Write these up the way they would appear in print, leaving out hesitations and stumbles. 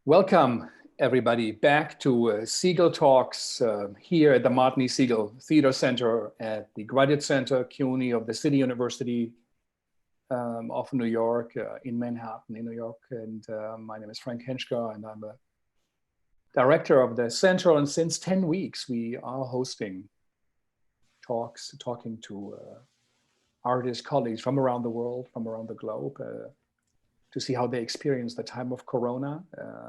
Welcome, everybody, back to Segal Talks here at the Martin E. Segal Theater Center at the Graduate Center, CUNY of the City University of New York in Manhattan, in New York. And my name is Frank Henschke, and I'm a director of the center. And since 10 weeks, we are hosting talks, talking to artists, colleagues from around the world, from around the globe, to see how they experience the time of Corona,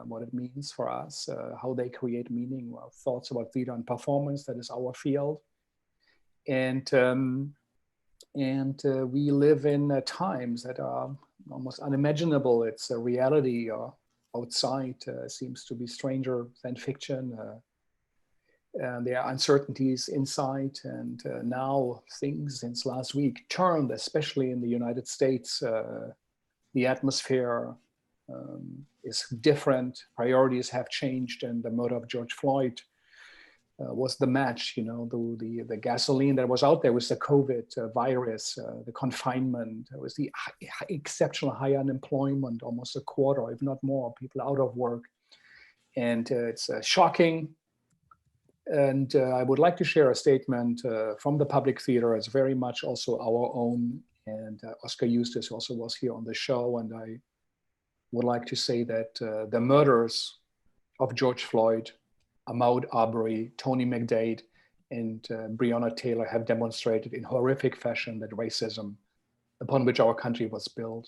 what it means for us, how they create meaning, thoughts about theater and performance, that is our field. And we live in times that are almost unimaginable. It's a reality outside seems to be stranger than fiction. There are uncertainties inside, and now things since last week turned, especially in the United States. The atmosphere is different, priorities have changed, and the murder of George Floyd was the match. You know, the gasoline that was out there was the COVID virus, the confinement, it was the exceptional high unemployment, almost a quarter, if not more, people out of work. And it's shocking. And I would like to share a statement from the Public Theater. It's very much also our own. And Oscar Eustis also was here on the show. And I would like to say that the murders of George Floyd, Ahmaud Arbery, Tony McDade, and Breonna Taylor have demonstrated in horrific fashion that racism upon which our country was built.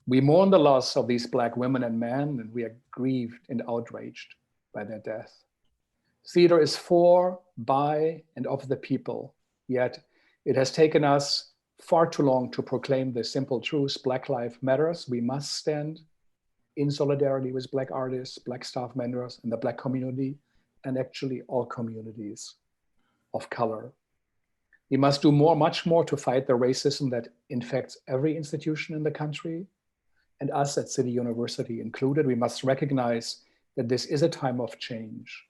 We mourn the loss of these Black women and men, and we are grieved and outraged by their death. Theater is for, by, and of the people, yet it has taken us far too long to proclaim the simple truth: Black life matters. We must stand in solidarity with Black artists, Black staff members, and the Black community, and actually all communities of color. We must do more, much more to fight the racism that infects every institution in the country, and us at City University included. We must recognize that this is a time of change,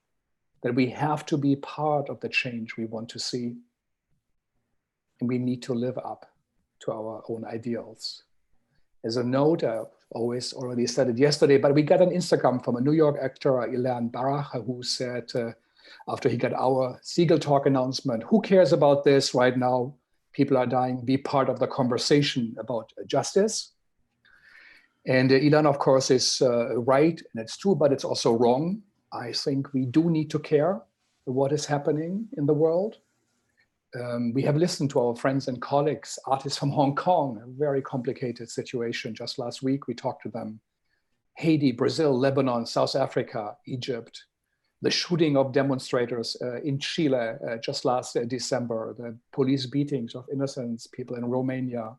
that we have to be part of the change we want to see. And we need to live up to our own ideals. As a note, I always already said it yesterday, but we got an Instagram from a New York actor, Ilan Barach, who said, after he got our Segal Talk announcement, who cares about this right now? People are dying, be part of the conversation about justice. And Ilan, of course, is right, and it's true, but it's also wrong. I think we do need to care what is happening in the world. We have listened to our friends and colleagues, artists from Hong Kong, a very complicated situation. Just last week, we talked to them. Haiti, Brazil, Lebanon, South Africa, Egypt, the shooting of demonstrators in Chile just last December, the police beatings of innocent people in Romania.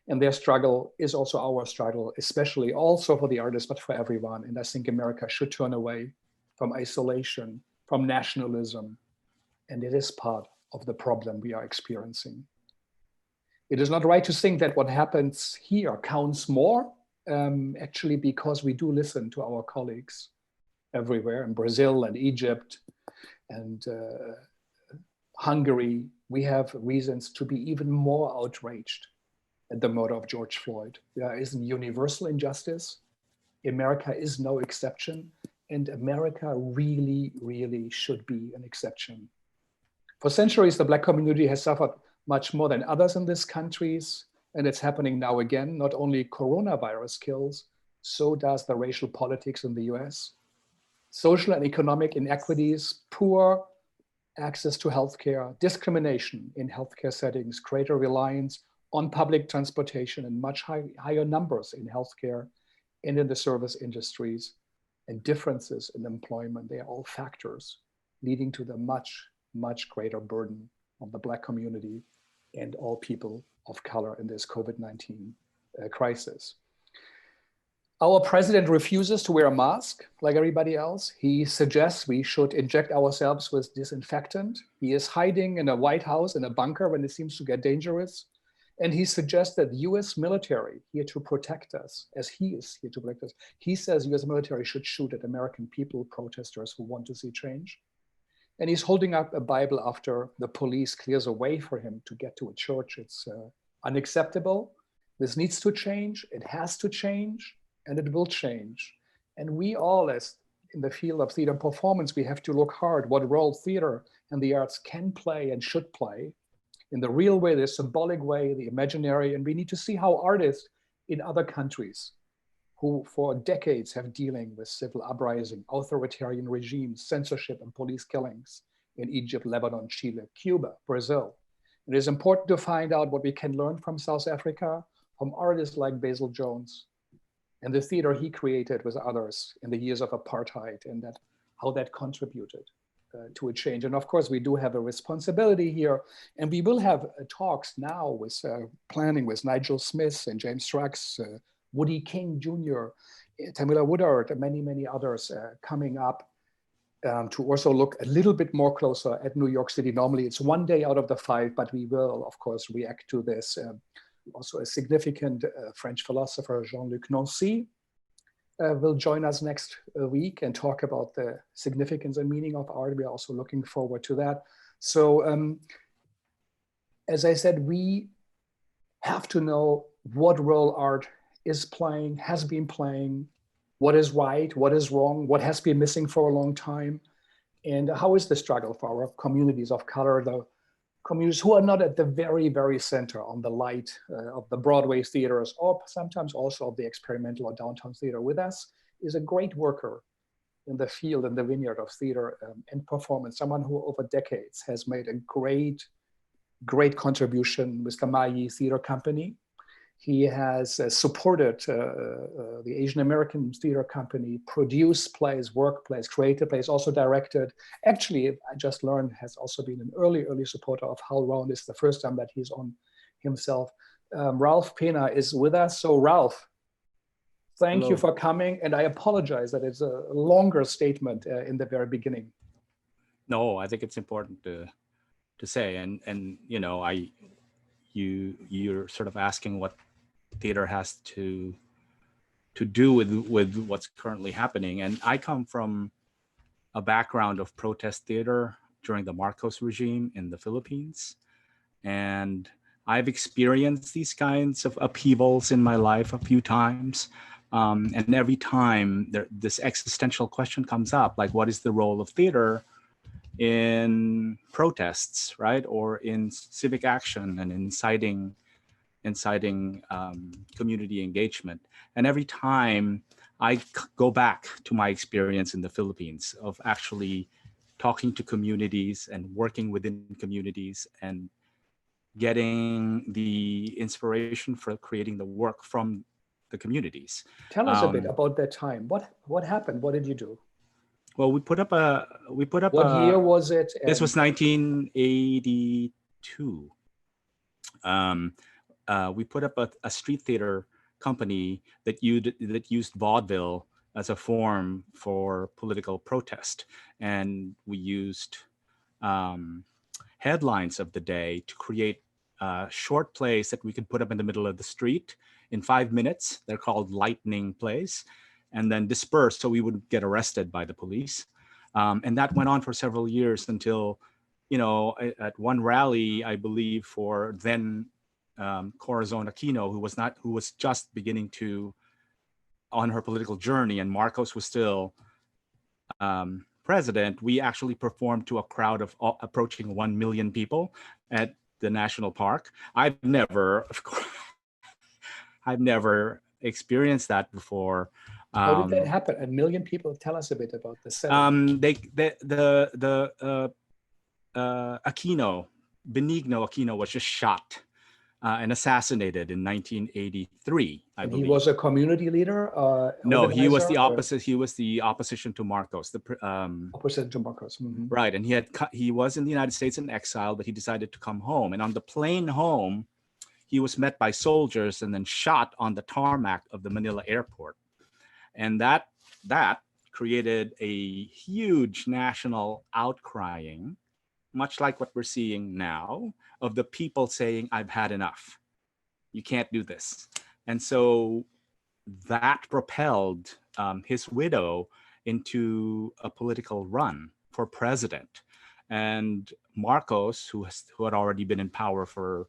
And their struggle is also our struggle, especially also for the artists, but for everyone. And I think America should turn away from isolation, from nationalism. And it is part of the problem we are experiencing. It is not right to think that what happens here counts more, actually, because we do listen to our colleagues everywhere in Brazil and Egypt and Hungary. We have reasons to be even more outraged at the murder of George Floyd. There is universal injustice. America is no exception, and America really, really should be an exception. For centuries, the Black community has suffered much more than others in these countries, and it's happening now again. Not only coronavirus kills, so does the racial politics in the US. Social and economic inequities, poor access to healthcare, discrimination in healthcare settings, greater reliance on public transportation, and much higher numbers in healthcare and in the service industries, and differences in employment. They are all factors leading to the much greater burden of the Black community and all people of color in this COVID-19 crisis. Our president refuses to wear a mask like everybody else. He suggests we should inject ourselves with disinfectant. He is hiding in a White House in a bunker when it seems to get dangerous. And he suggests that US military here to protect us, as he is here to protect us. He says US military should shoot at American people, protesters who want to see change. And he's holding up a Bible after the police clears a way for him to get to a church. It's unacceptable. This needs to change. It has to change, and it will change. And we all, as in the field of theater performance, we have to look hard what role theater and the arts can play and should play in the real way, the symbolic way, the imaginary. And we need to see how artists in other countries who for decades have dealing with civil uprising, authoritarian regimes, censorship and police killings in Egypt, Lebanon, Chile, Cuba, Brazil. It is important to find out what we can learn from South Africa, from artists like Basil Jones and the theater he created with others in the years of apartheid, and that how that contributed to a change. And of course, we do have a responsibility here, and we will have talks now with planning with Nigel Smith and James Strax, Woody King Jr., Tamila Woodard, and many, many others coming up to also look a little bit more closer at New York City. Normally it's one day out of the 5, but we will, of course, react to this. Also a significant French philosopher, Jean-Luc Nancy, will join us next week and talk about the significance and meaning of art. We are also looking forward to that. So as I said, we have to know what role art is playing, has been playing, what is right, what is wrong, what has been missing for a long time, and how is the struggle for our communities of color, the communities who are not at the very, very center on the light of the Broadway theaters, or sometimes also of the experimental or downtown theater. With us is a great worker in the field, in the vineyard of theater and performance, someone who over decades has made a great, great contribution with the Mayi Theater Company. He has supported the Asian American Theater Company, produced plays, worked plays, created plays, also directed. Actually, I just learned, has also been an early supporter of Hal Round. It's the first time that he's on himself. Ralph Peña is with us. So Ralph, thank Hello. you for coming. And I apologize that it's a longer statement in the very beginning. No, I think it's important to say, and you know, you're sort of asking what theater has to do with what's currently happening, and I come from a background of protest theater during the Marcos regime in the Philippines, and I've experienced these kinds of upheavals in my life a few times, and every time this existential question comes up, like, what is the role of theater in protests, right, or in civic action and inciting community engagement. And every time I go back to my experience in the Philippines of actually talking to communities and working within communities and getting the inspiration for creating the work from the communities. Tell us a bit about that time. What happened? What did you do? Well, we put up What year was it? This was 1982. We put up a street theater company that used vaudeville as a form for political protest, and we used headlines of the day to create short plays that we could put up in the middle of the street in 5 minutes. They're called lightning plays, and then disperse so we wouldn't get arrested by the police. And that went on for several years until, you know, at one rally, I believe, for then Corazon Aquino, who was just beginning on her political journey, and Marcos was still president, we actually performed to a crowd of approaching 1 million people at the national park. I've never experienced that before. How did that happen? 1 million people? Tell us a bit about the setting. Benigno Aquino was just shot and assaoperated in 1983, I believe. He was a community leader? No, he was the opposite. He was the opposition to Marcos. Opposition to Marcos. Mm-hmm. Right, and he was in the United States in exile, but he decided to come home. And on the plane home, he was met by soldiers and then shot on the tarmac of the Manila airport. And that created a huge national outcrying, much like what we're seeing now, of the people saying, I've had enough. You can't do this. And so that propelled his widow into a political run for president. And Marcos, who had already been in power for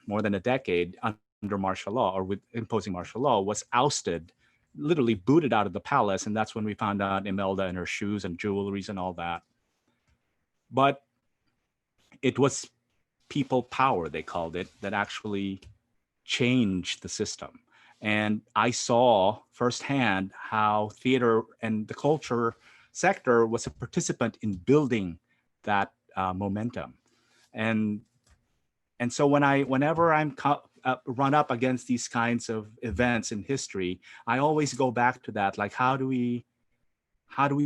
more than a decade under martial law, or with imposing martial law, was ousted literally booted out of the palace. And that's when we found out Imelda and her shoes and jewelries and all that. But it was people power, they called it, that actually changed the system. And I saw firsthand how theater and the culture sector was a participant in building that momentum. And so whenever I'm run up against these kinds of events in history, I always go back to that. Like, how do we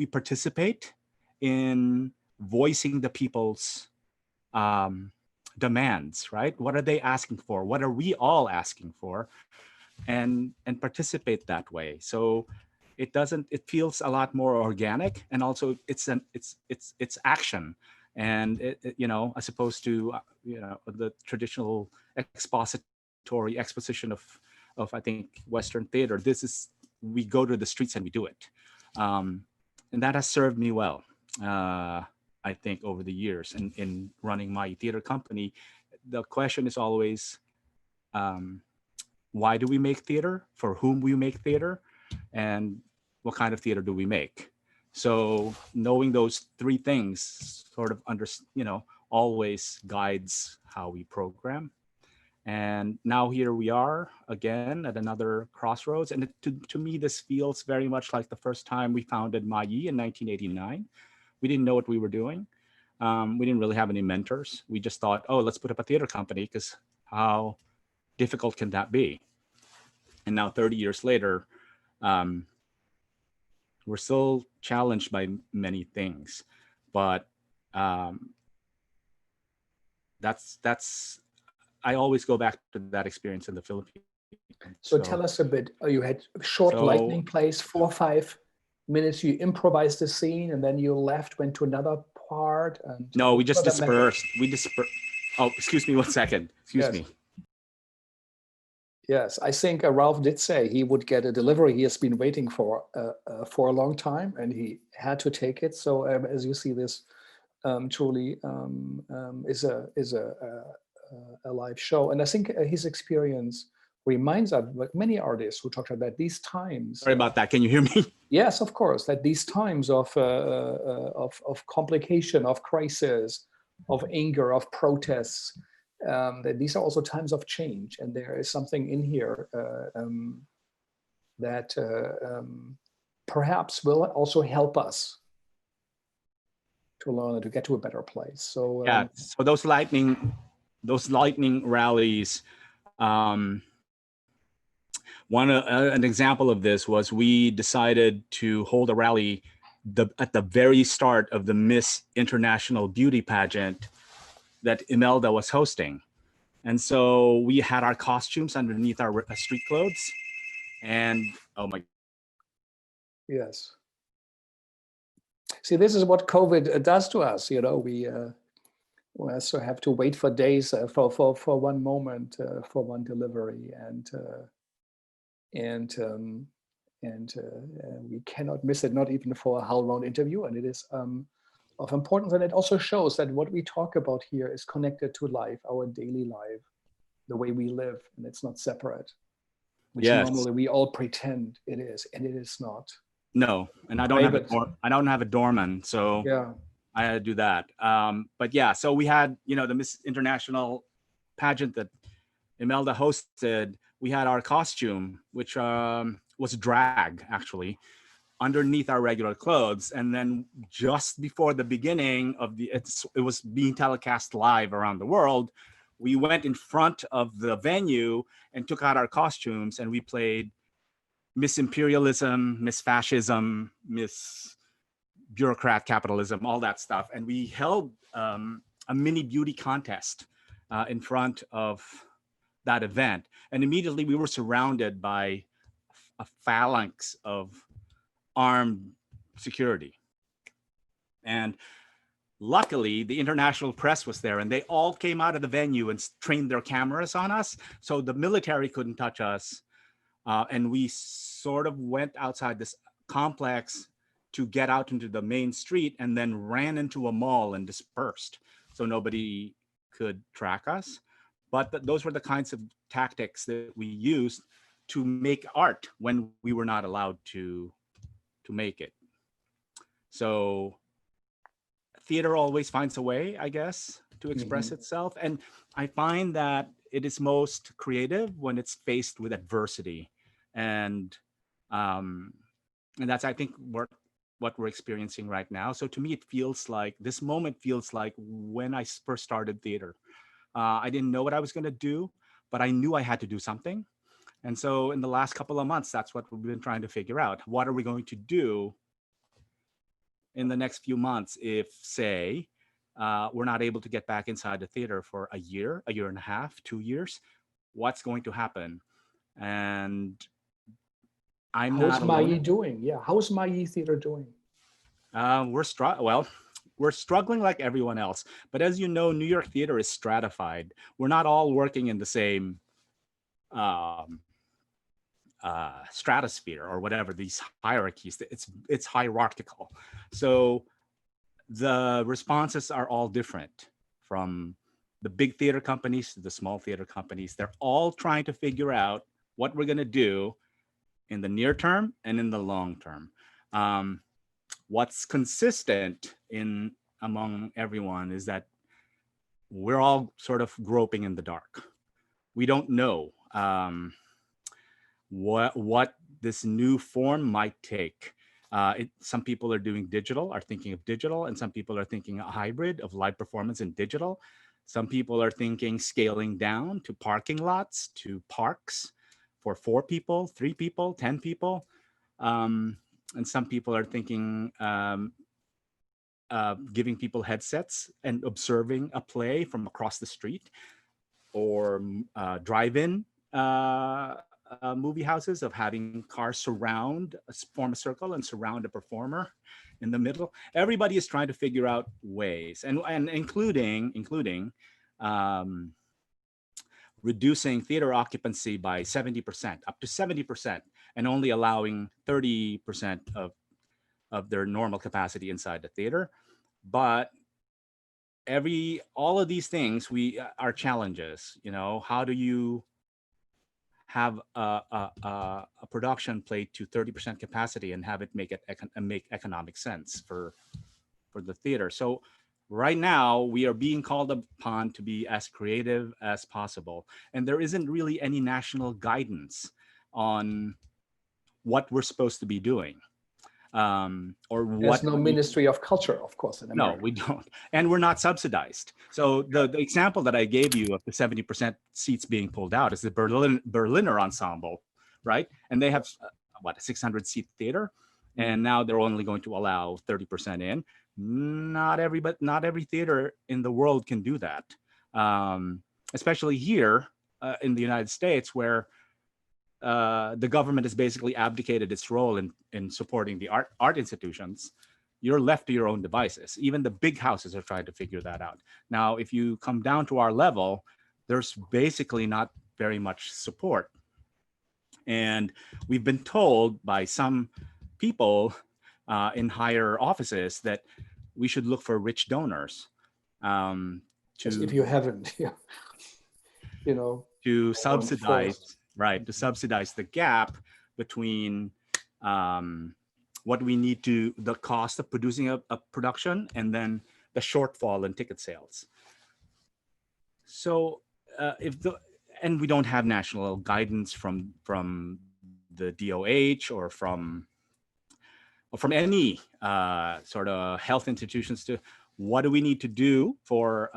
participate in voicing the people's demands, right? What are they asking for? What are we all asking for? And participate that way. So it feels a lot more organic, and also it's action. And as opposed to the traditional exposition of I think Western theater. This is, we go to the streets and we do it, and that has served me well. I think over the years in running my theater company, the question is always, why do we make theater? For whom we make theater? And what kind of theater do we make? So knowing those three things sort of always guides how we program. And now here we are again at another crossroads. And to me, this feels very much like the first time we founded Mayi in 1989. We didn't know what we were doing. We didn't really have any mentors. We just thought, oh, let's put up a theater company, because how difficult can that be? And now 30 years later, we're still challenged by many things, but that's I always go back to that experience in the Philippines. So tell us a bit. You had short lightning plays, 4 or 5 minutes. You improvised the scene, and then you went to another part. And no, we just dispersed. Oh, excuse me 1 second. Excuse me. Yes, I think Ralph did say he would get a delivery he has been waiting for a long time, and he had to take it. So as you see, this truly is a live show, and I think his experience reminds us, like many artists who talked about these times. Sorry about that. Can you hear me? Yes, of course. That these times of complication, of crisis, of anger, of protests. That these are also times of change, and there is something in here that perhaps will also help us to learn to get to a better place. So yeah, so those lightning rallies. An example of this was we decided to hold a rally at the very start of the Miss International Beauty pageant that Imelda was hosting. And so we had our costumes underneath our street clothes, and oh my. Yes. See, this is what COVID does to us. We also have to wait for days for one moment, for one delivery, and we cannot miss it, not even for a whole round interview. And it is of importance, and it also shows that what we talk about here is connected to life, our daily life, the way we live, and it's not separate, which normally we all pretend it is, and it is not. No, and I don't have a doorman, so yeah, I had to do that. But yeah, so we had the Miss International pageant that Imelda hosted. We had our costume, which was drag actually, underneath our regular clothes, and then just before the beginning of it was being telecast live around the world, we went in front of the venue and took out our costumes, and we played Miss Imperialism, Miss Fascism, Miss Bureaucrat Capitalism, all that stuff, and we held a mini beauty contest in front of that event, and immediately we were surrounded by a phalanx of armed security. And luckily, the international press was there, and they all came out of the venue and trained their cameras on us. So the military couldn't touch us. And we sort of went outside this complex to get out into the main street, and then ran into a mall and dispersed. So nobody could track us. But those were the kinds of tactics that we used to make art when we were not allowed to make it. So theater always finds a way, I guess, to express itself. And I find that it is most creative when it's faced with adversity. And that's, I think, what we're experiencing right now. So to me, it feels like, this moment feels like when I first started theater. I didn't know what I was going to do, but I knew I had to do something. And so in the last couple of months, that's what we've been trying to figure out. What are we going to do in the next few months if, say, we're not able to get back inside the theater for a year and a half, 2 years? What's going to happen? And I'm How's not alone. Mayi doing? Yeah, how's Mayi Theater doing? We're struggling like everyone else. But as you know, New York theater is stratified. We're not all working in the same stratosphere or whatever, these hierarchies. It's hierarchical. So the responses are all different, from the big theater companies to the small theater companies. They're all trying to figure out what we're going to do in the near term and in the long term. What's consistent among everyone is that we're all sort of groping in the dark. We don't know what this new form might take. Some people are thinking of digital, and some people are thinking a hybrid of live performance and digital. Some people are thinking scaling down to parking lots, to parks for 4 people, 3 people, 10 people. And some people are thinking giving people headsets and observing a play from across the street, or drive-in movie houses, of having cars form a circle and surround a performer in the middle. Everybody is trying to figure out ways, and including reducing theater occupancy by 70%, up to 70%, and only allowing 30% of their normal capacity inside the theater. But all of these things are challenges. How do you have a production play to 30% capacity and have it make economic sense for the theater? So right now we are being called upon to be as creative as possible, and there isn't really any national guidance on what we're supposed to be doing. There's no Ministry of Culture, of course, in America. No, we don't. And we're not subsidized. So the example that I gave you of the 70% seats being pulled out is the Berliner Ensemble, right? And they have, a 600-seat theater, and now they're only going to allow 30% in. Not every theater in the world can do that, especially here in the United States, where the government has basically abdicated its role in supporting the art institutions. You're left to your own devices. Even the big houses are trying to figure that out. Now, if you come down to our level, there's basically not very much support. And we've been told by some people in higher offices that we should look for rich donors. If you haven't, to subsidize. Right, to subsidize the gap between what we need the cost of producing a production, and then the shortfall in ticket sales. So and we don't have national guidance from the DOH or from any sort of health institutions to what do we need to do for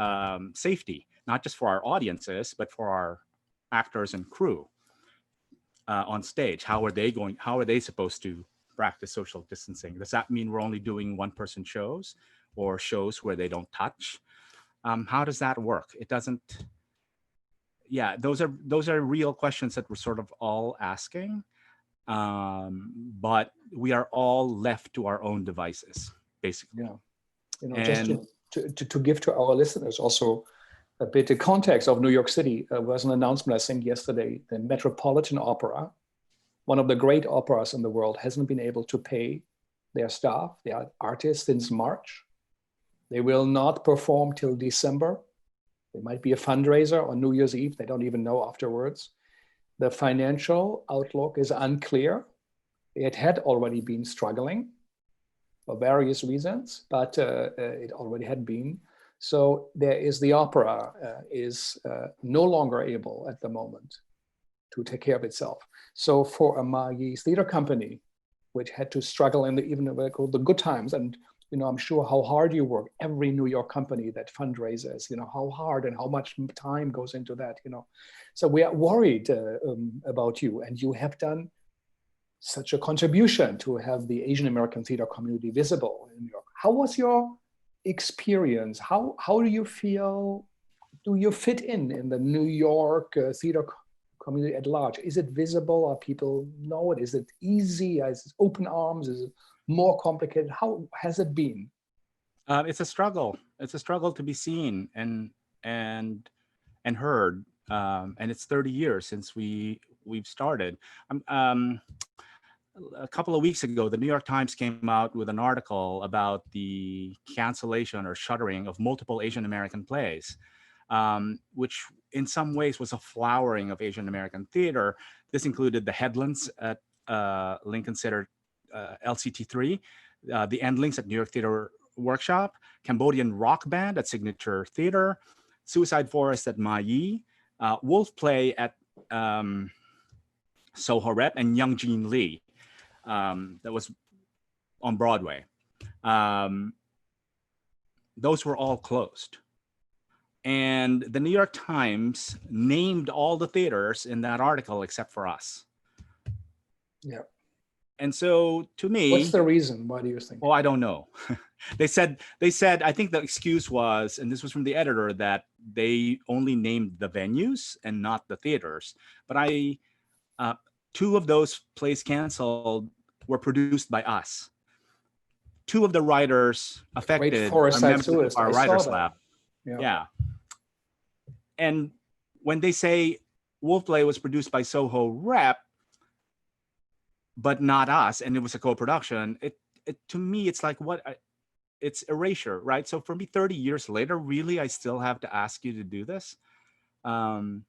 safety, not just for our audiences, but for our actors and crew. On stage, how are they supposed to practice social distancing? Does that mean we're only doing one-person shows, or shows where they don't touch? How does that work? It doesn't. Yeah, those are real questions that we're sort of all asking, but we are all left to our own devices, basically. Yeah, just to give to our listeners also a bit of context of New York City. There was an announcement, I think, yesterday. The Metropolitan Opera, one of the great operas in the world, hasn't been able to pay their staff, their artists, since March. They will not perform till December. There might be a fundraiser on New Year's Eve. They don't even know afterwards. The financial outlook is unclear. It had already been struggling for various reasons, but it already had been. So there is the opera is no longer able at the moment to take care of itself. So for a Magi theater company, which had to struggle in even the good times, and I'm sure how hard you work, every New York company that fundraises, how hard and how much time goes into that, So we are worried about you, and you have done such a contribution to have the Asian American theater community visible in New York. How was your experience? How do you feel? Do you fit in the New York theater community at large? Is it visible? Are people know it? Is it easy? Is it open arms? Is it more complicated? How has it been? It's a struggle. It's a struggle to be seen and heard. And it's 30 years since we've started. A couple of weeks ago, the New York Times came out with an article about the cancellation or shuttering of multiple Asian American plays, which in some ways was a flowering of Asian American theater. This included the Headlands at Lincoln Center LCT3, the Endlings at New York Theater Workshop, Cambodian Rock Band at Signature Theater, Suicide Forest at Mai, Wolf Play at Soho Rep, and Young Jean Lee. That was on Broadway. Those were all closed. And the New York Times named all the theaters in that article except for us. Yeah. And so to me, what's the reason? Why do you think? Well, I don't know. They said, I think the excuse was, and this was from the editor, that they only named the venues and not the theaters. But two of those plays canceled were produced by us. Two of the writers affected are members of our writers lab. Yeah. And when they say Wolf Play was produced by Soho Rep, but not us, and it was a co-production, it to me, it's like, it's erasure, right? So for me, 30 years later, really, I still have to ask you to do this. And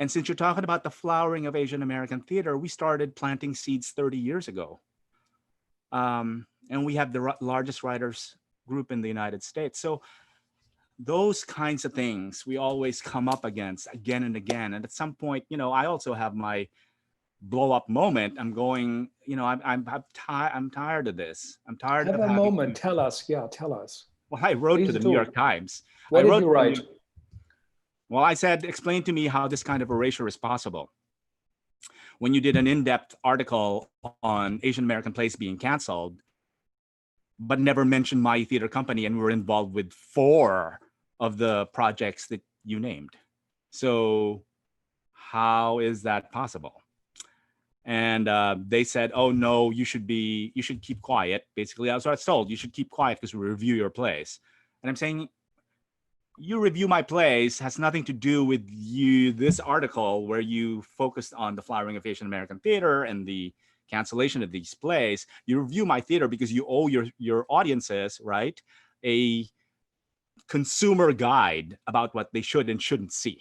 since you're talking about the flowering of Asian American theater, we started planting seeds 30 years ago. And we have the largest writers group in the United States. So those kinds of things we always come up against again and again. And at some point, I also have my blow up moment. I'm going, I'm tired of this. I'm tired of having a moment. Tell us. Yeah, tell us. Well, I wrote to the New York Times. What did you write? Well, I said, explain to me how this kind of erasure is possible. When you did an in-depth article on Asian American plays being canceled, but never mentioned my theater company, and were involved with 4 of the projects that you named. So how is that possible? And they said, oh no, you should keep quiet. Basically, that's what I was told. You should keep quiet because we review your plays. And I'm saying, you review my plays has nothing to do with this article where you focused on the flowering of Asian American theater and the cancellation of these plays. You review my theater because you owe your audiences, right, a consumer guide about what they should and shouldn't see.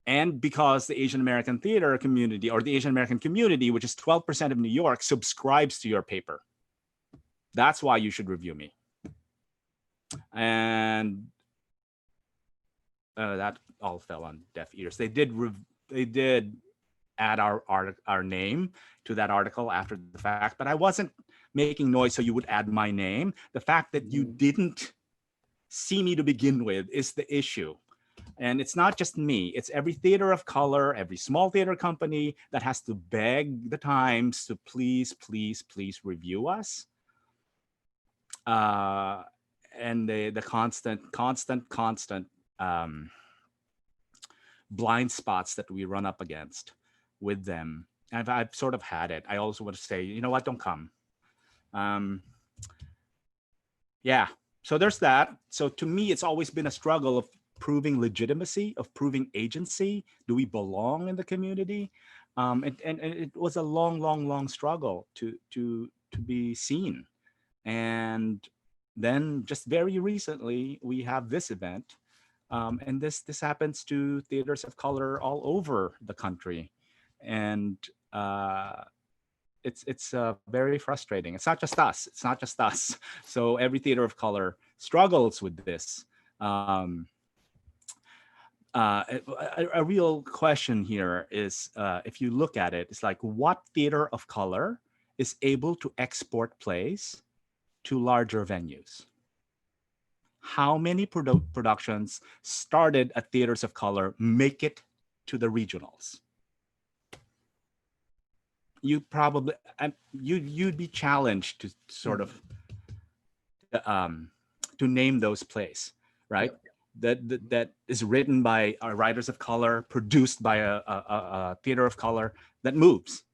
And because the Asian American theater community, or the Asian American community, which is 12% of New York, subscribes to your paper. That's why you should review me. And that all fell on deaf ears. They did add our name to that article after the fact, but I wasn't making noise so you would add my name. The fact that you didn't see me to begin with is the issue. And it's not just me, it's every theater of color, every small theater company that has to beg the Times to please, please, please review us. And the constant blind spots that we run up against with them. And I've sort of had it. I also want to say, you know what, don't come. Yeah, so there's that. So to me, it's always been a struggle of proving legitimacy, of proving agency. Do we belong in the community? And it was a long struggle to be seen. And then just very recently, we have this event And this happens to theaters of color all over the country, and it's very frustrating. It's not just us. It's not just us. So every theater of color struggles with this. Um, a real question here is, if you look at it, it's like, what theater of color is able to export plays to larger venues? How many productions started at theaters of color make it to the regionals? You probably, you'd be challenged to sort of to name those plays, right? That is written by writers of color, produced by a theater of color, that moves,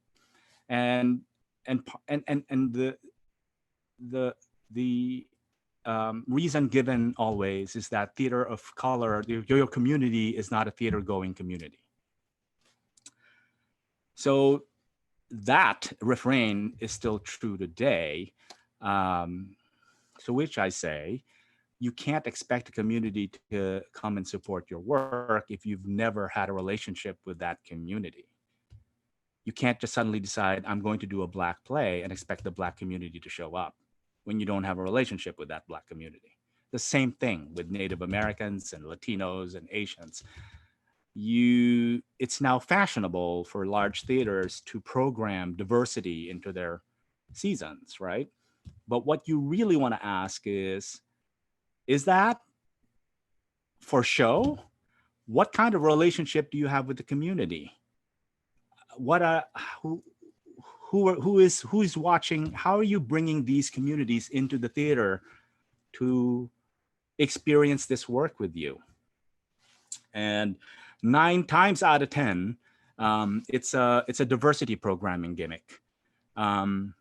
and the reason given always is that theater of color, your community is not a theater going community. So that refrain is still true today. To which I say, you can't expect a community to come and support your work if you've never had a relationship with that community. You can't just suddenly decide, I'm going to do a Black play and expect the Black community to show up when you don't have a relationship with that Black community. The same thing with Native Americans and Latinos and Asians. It's now fashionable for large theaters to program diversity into their seasons, right? But what you really want to ask is that for show? What kind of relationship do you have with the community? Who is watching? How are you bringing these communities into the theater to experience this work with you? And 9 times out of 10, it's a diversity programming gimmick.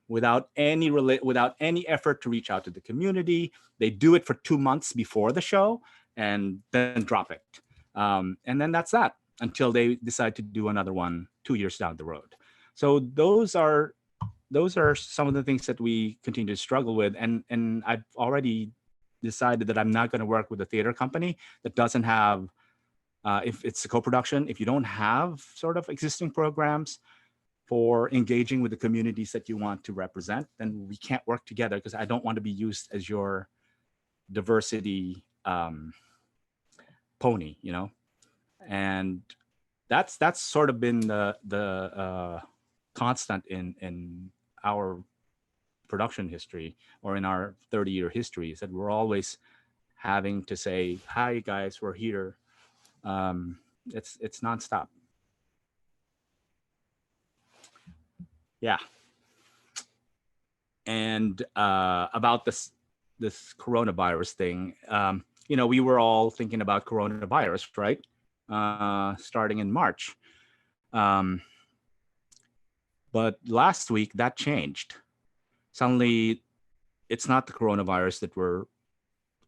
Without any effort to reach out to the community. They do it for 2 months before the show and then drop it. And then that's that until they decide to do another one 2 years down the road. So those are some of the things that we continue to struggle with. And I've already decided that I'm not going to work with a theater company that doesn't have, if it's a co-production, if you don't have sort of existing programs for engaging with the communities that you want to represent, then we can't work together, because I don't want to be used as your diversity pony, you know? And that's sort of been the constant in our production history, or in our 30-year history, is that we're always having to say, hi guys, we're here. It's nonstop. Yeah. And about this coronavirus thing, we were all thinking about coronavirus, right? Starting in March. But last week that changed. Suddenly, it's not the coronavirus that we're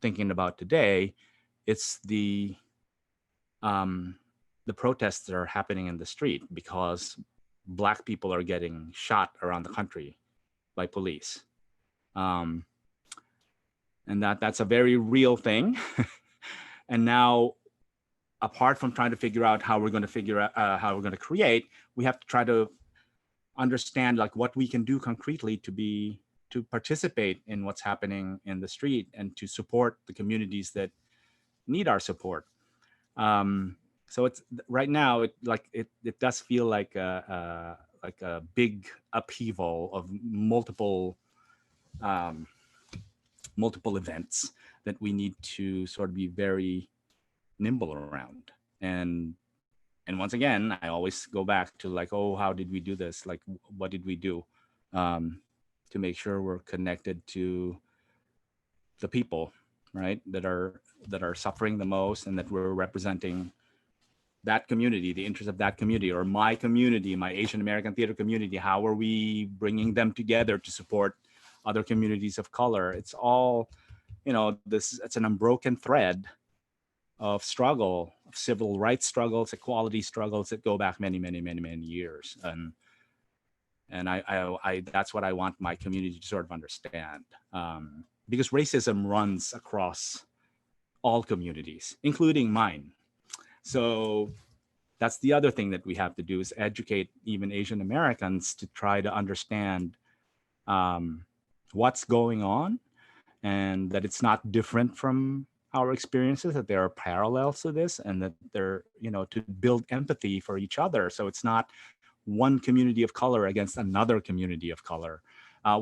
thinking about today. It's the protests that are happening in the street because Black people are getting shot around the country by police. And that's a very real thing. And now, apart from trying to figure out how we're going to create, we have to try to understand like what we can do concretely to participate in what's happening in the street and to support the communities that need our support. So it's right now it does feel like a big upheaval of multiple events that we need to sort of be very nimble around. And once again, I always go back to like, oh, how did we do this? Like, what did we do to make sure we're connected to the people, right, that are suffering the most, and that we're representing that community, the interest of that community, or my community, my Asian American theater community. How are we bringing them together to support other communities of color? It's all, it's an unbroken thread of struggle, of civil rights struggles, equality struggles that go back many, many, many, many years. And I that's what I want my community to sort of understand, because racism runs across all communities, including mine. So that's the other thing that we have to do, is educate even Asian Americans to try to understand what's going on, and that it's not different from our experiences, that there are parallels to this, and that they're, to build empathy for each other. So it's not one community of color against another community of color,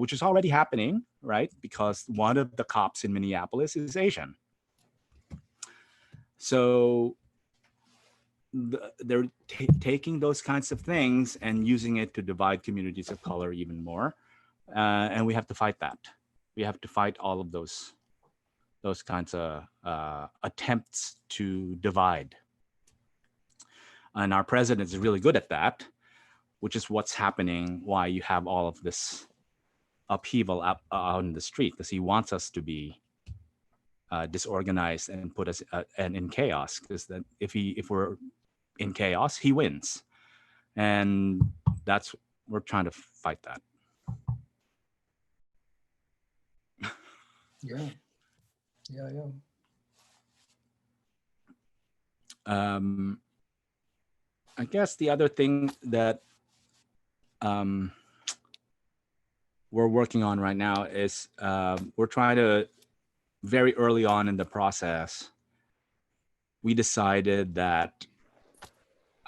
which is already happening, right? Because one of the cops in Minneapolis is Asian. So they're taking those kinds of things and using it to divide communities of color even more. And we have to fight that. We have to fight all of those kinds of attempts to divide. And our president is really good at that, which is what's happening, why you have all of this upheaval out in the street, because he wants us to be disorganized and put us and in chaos, because that if we're in chaos, he wins. And we're trying to fight that. Yeah. I guess the other thing that we're working on right now is we're trying to, very early on in the process, we decided that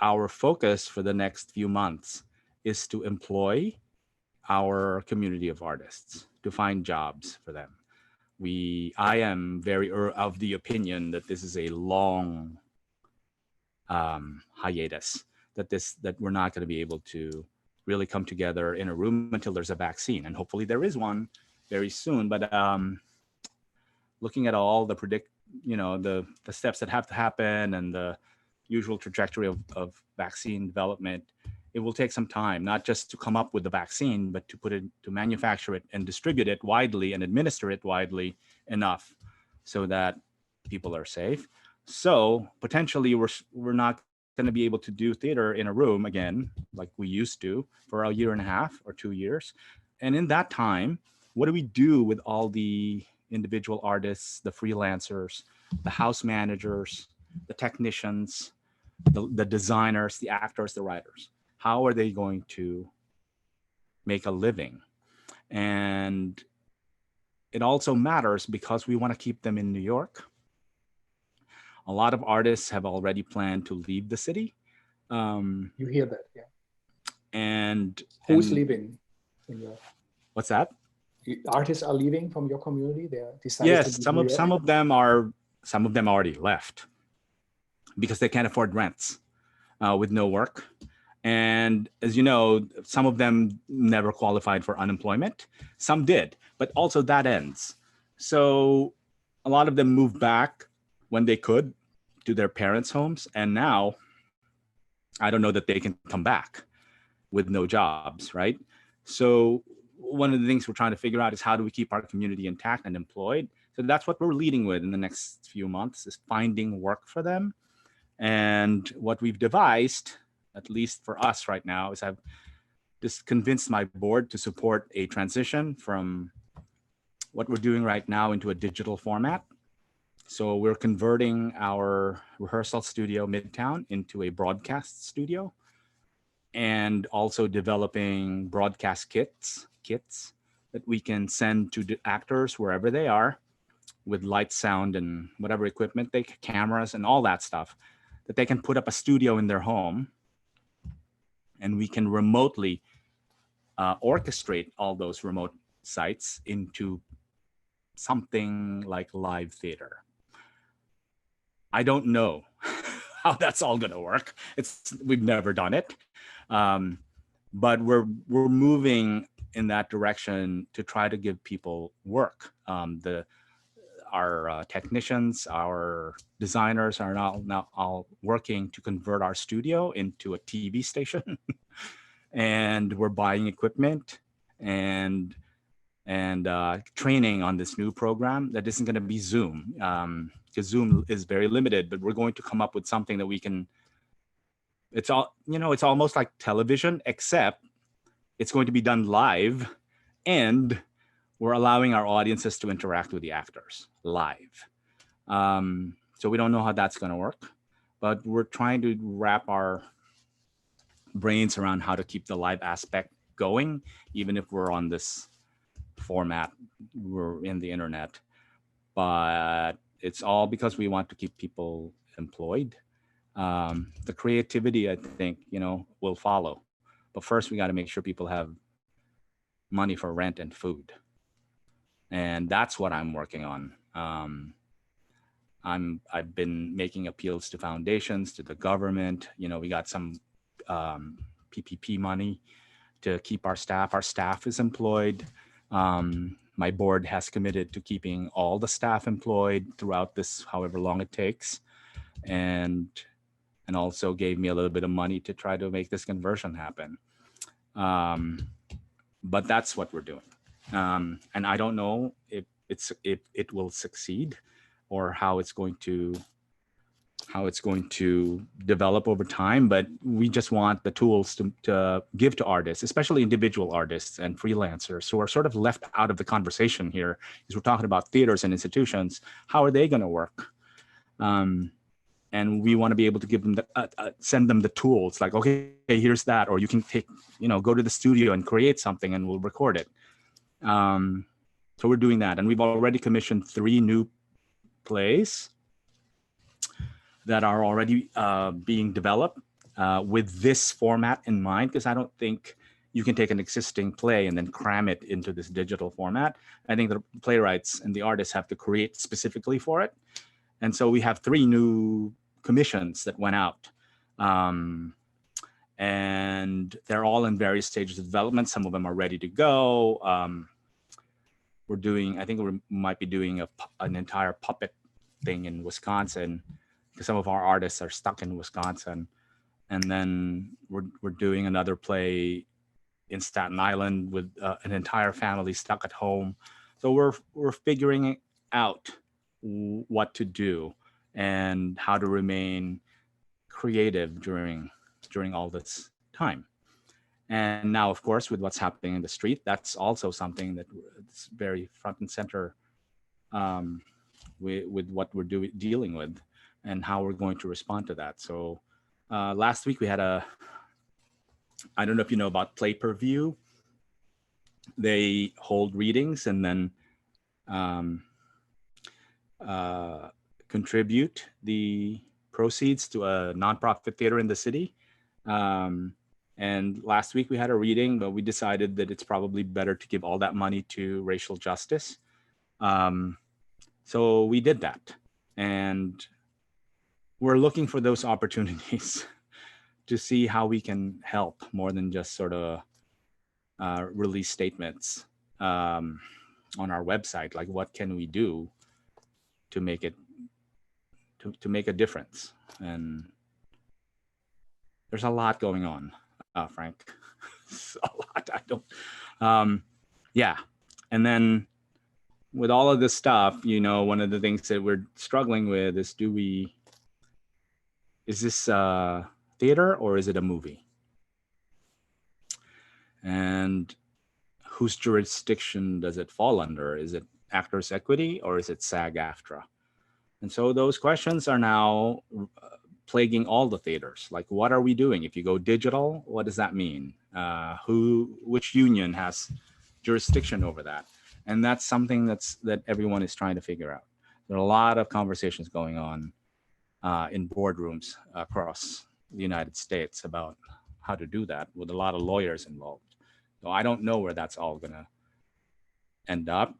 our focus for the next few months is to employ our community of artists, to find jobs for them. I am very of the opinion that this is a long hiatus, that we're not going to be able to really come together in a room until there's a vaccine, and hopefully there is one very soon. But looking at all the the steps that have to happen and the usual trajectory of vaccine development, it will take some time, not just to come up with the vaccine, but to manufacture it and distribute it widely and administer it widely enough so that people are safe. So potentially we're not going to be able to do theater in a room again, like we used to, for a year and a half or 2 years. And in that time, what do we do with all the individual artists, the freelancers, the house managers, the technicians, the designers, the actors, the writers? How are they going to make a living? And it also matters because we want to keep them in New York. A lot of artists have already planned to leave the city. You hear that, yeah. And who's leaving? What's that? Artists are leaving from your community. They decided. Yes, some of them already left because they can't afford rents with no work. And as you know, some of them never qualified for unemployment. Some did, but also that ends. So a lot of them moved back when they could to their parents' homes. And now I don't know that they can come back with no jobs, right? So one of the things we're trying to figure out is how do we keep our community intact and employed? So that's what we're leading with in the next few months, is finding work for them. And what we've devised, at least for us right now, is I've just convinced my board to support a transition from what we're doing right now into a digital format. So we're converting our rehearsal studio Midtown into a broadcast studio, and also developing broadcast kits that we can send to the actors wherever they are, with light, sound, and whatever equipment, cameras and all that stuff, that they can put up a studio in their home, and we can remotely orchestrate all those remote sites into something like live theater. I don't know how that's all going to work. We've never done it, but we're moving in that direction to try to give people work. Our technicians, our designers are now all working to convert our studio into a TV station, and we're buying equipment and training on this new program that isn't going to be Zoom, because Zoom is very limited. But we're going to come up with something that we can. It's almost like television, except it's going to be done live, and we're allowing our audiences to interact with the actors live. So we don't know how that's going to work, but we're trying to wrap our brains around how to keep the live aspect going, even if we're on this format, we're in the internet. But it's all because we want to keep people employed. The creativity, I think, will follow. But first, we got to make sure people have money for rent and food. And that's what I'm working on. I've been making appeals to foundations, to the government. We got some PPP money to keep our staff. Our staff is employed. My board has committed to keeping all the staff employed throughout this, however long it takes, and also gave me a little bit of money to try to make this conversion happen. But that's what we're doing, and I don't know if it will succeed, or how it's going to develop over time. But we just want the tools to give to artists, especially individual artists and freelancers who are sort of left out of the conversation here, because we're talking about theaters and institutions. How are they going to work? And we want to be able to give them send them the tools, like, okay, here's that, or you can go to the studio and create something and we'll record it. So we're doing that, and we've already commissioned 3 new plays that are already being developed with this format in mind, because I don't think you can take an existing play and then cram it into this digital format. I think the playwrights and the artists have to create specifically for it. And so we have 3 new commissions that went out. And they're all in various stages of development. Some of them are ready to go. I think we might be doing an entire puppet thing in Wisconsin, because some of our artists are stuck in Wisconsin. And then we're doing another play in Staten Island with an entire family stuck at home. So we're figuring out what to do and how to remain creative during all this time. And now, of course, with what's happening in the street, that's also something that's very front and center with what we're dealing with and how we're going to respond to that. So last week we had I don't know if you know about Play Per View. They hold readings and then contribute the proceeds to a nonprofit theater in the city. And last week we had a reading, but we decided that it's probably better to give all that money to racial justice. So we did that. And we're looking for those opportunities to see how we can help more than just sort of release statements on our website. Like, what can we do to make it to make a difference? And there's a lot going on, Frank. A lot. I don't. Yeah. And then with all of this stuff, one of the things that we're struggling with is, is this theater or is it a movie? And whose jurisdiction does it fall under? Is it Actors Equity or is it SAG-AFTRA? And so those questions are now plaguing all the theaters. Like, what are we doing? If you go digital, what does that mean? Which union has jurisdiction over that? And that's something that everyone is trying to figure out. There are a lot of conversations going on in boardrooms across the United States about how to do that, with a lot of lawyers involved. So I don't know where that's all gonna end up,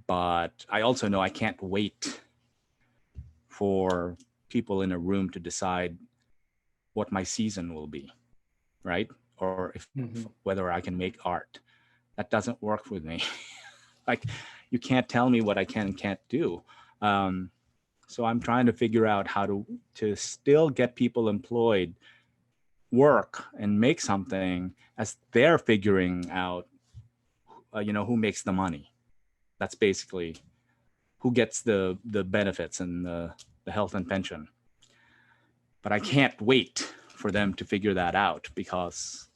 but I also know I can't wait for people in a room to decide what my season will be, right? Or whether I can make art. That doesn't work with me. Like, you can't tell me what I can and can't do. So I'm trying to figure out how to still get people employed, work, and make something as they're figuring out, who makes the money. That's basically who gets the benefits and the health and pension. But I can't wait for them to figure that out, because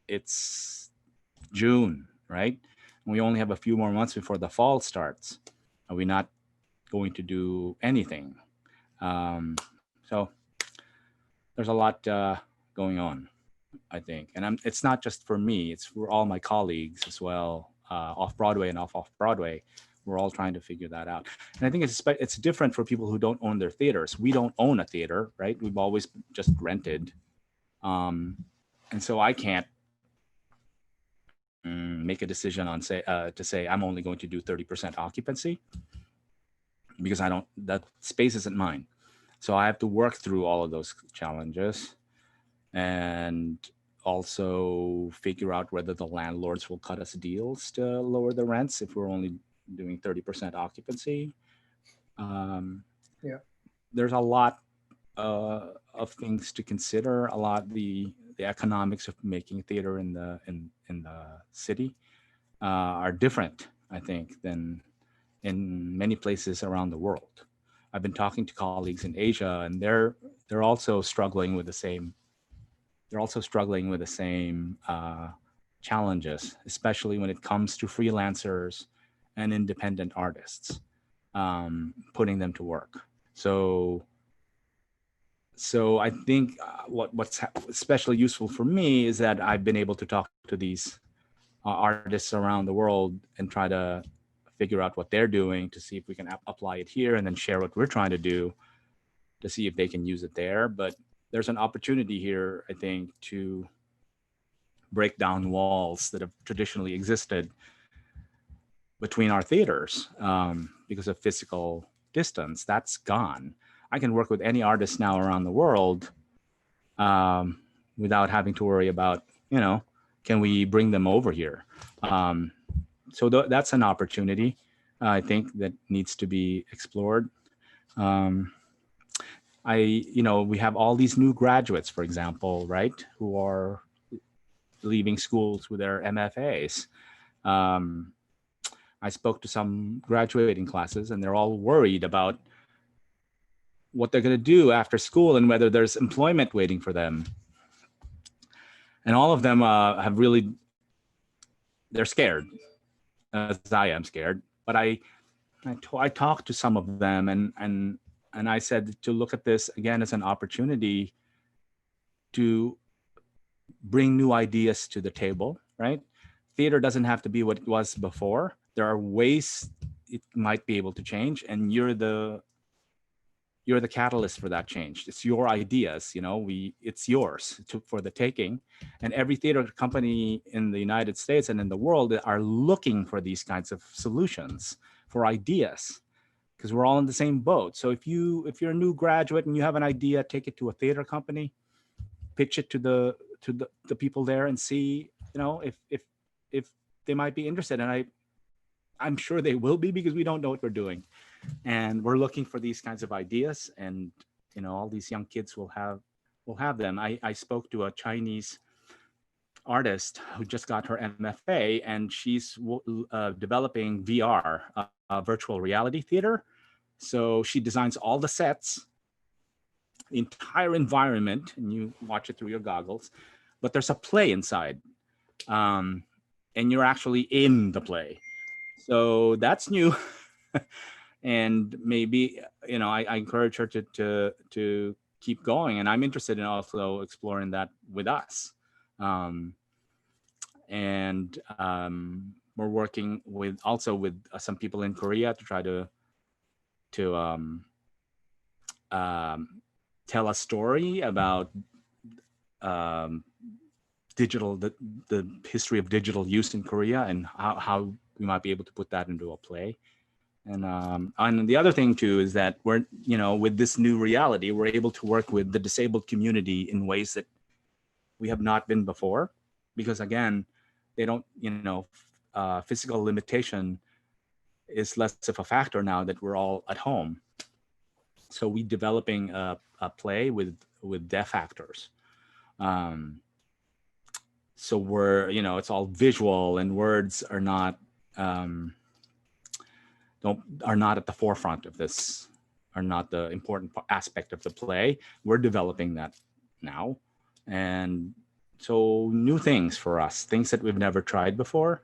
it's June, right? And we only have a few more months before the fall starts. Are we not going to do anything. So there's a lot going on, I think. And it's not just for me, it's for all my colleagues as well, off-Broadway and off-Broadway. We're all trying to figure that out. And I think it's different for people who don't own their theaters. We don't own a theater, right? We've always just rented. And so I can't make a decision on to say I'm only going to do 30% occupancy, because that space isn't mine. So I have to work through all of those challenges and also figure out whether the landlords will cut us deals to lower the rents if we're only doing 30% occupancy. There's a lot of things to consider. A lot the economics of making theater in the city are different, I think, than in many places around the world. I've been talking to colleagues in Asia, and they're also struggling with the same. They're also struggling with the same challenges, especially when it comes to freelancers and independent artists, putting them to work. So I think what's especially useful for me is that I've been able to talk to these artists around the world and try to figure out what they're doing to see if we can apply it here, and then share what we're trying to do to see if they can use it there. But there's an opportunity here, I think, to break down walls that have traditionally existed between our theaters because of physical distance. That's gone. I can work with any artist now around the world without having to worry about, can we bring them over here? So that's an opportunity, I think, that needs to be explored. We have all these new graduates, for example, right, who are leaving schools with their MFAs. I spoke to some graduating classes, and they're all worried about what they're going to do after school and whether there's employment waiting for them. And all of them they're scared, as I am scared. But I talked to some of them, and I said to look at this again as an opportunity to bring new ideas to the table, right? Theater doesn't have to be what it was before. There are ways it might be able to change, and you're the catalyst for that change. It's your ideas, it's yours for the taking. And every theater company in the United States and in the world are looking for these kinds of solutions, for ideas, because we're all in the same boat. So if you're a new graduate and you have an idea, take it to a theater company, pitch it to the people there, and see, if they might be interested. And I'm sure they will be, because we don't know what we're doing. And we're looking for these kinds of ideas, and all these young kids will have them. I spoke to a Chinese artist who just got her MFA, and she's developing VR, virtual reality theater. So she designs all the sets, the entire environment, and you watch it through your goggles, but there's a play inside, and you're actually in the play. So that's new. And maybe, I encourage her to keep going. And I'm interested in also exploring that with us. We're working with some people in Korea to try to tell a story about the history of digital use in Korea, and how we might be able to put that into a play. And the other thing too is that we're, with this new reality, we're able to work with the disabled community in ways that we have not been before, because again, they don't, physical limitation is less of a factor now that we're all at home. So we're developing a play with deaf actors. So we're, it's all visual, and words are not at the forefront of this, are not the important aspect of the play. We're developing that now. And so new things for us, things that we've never tried before.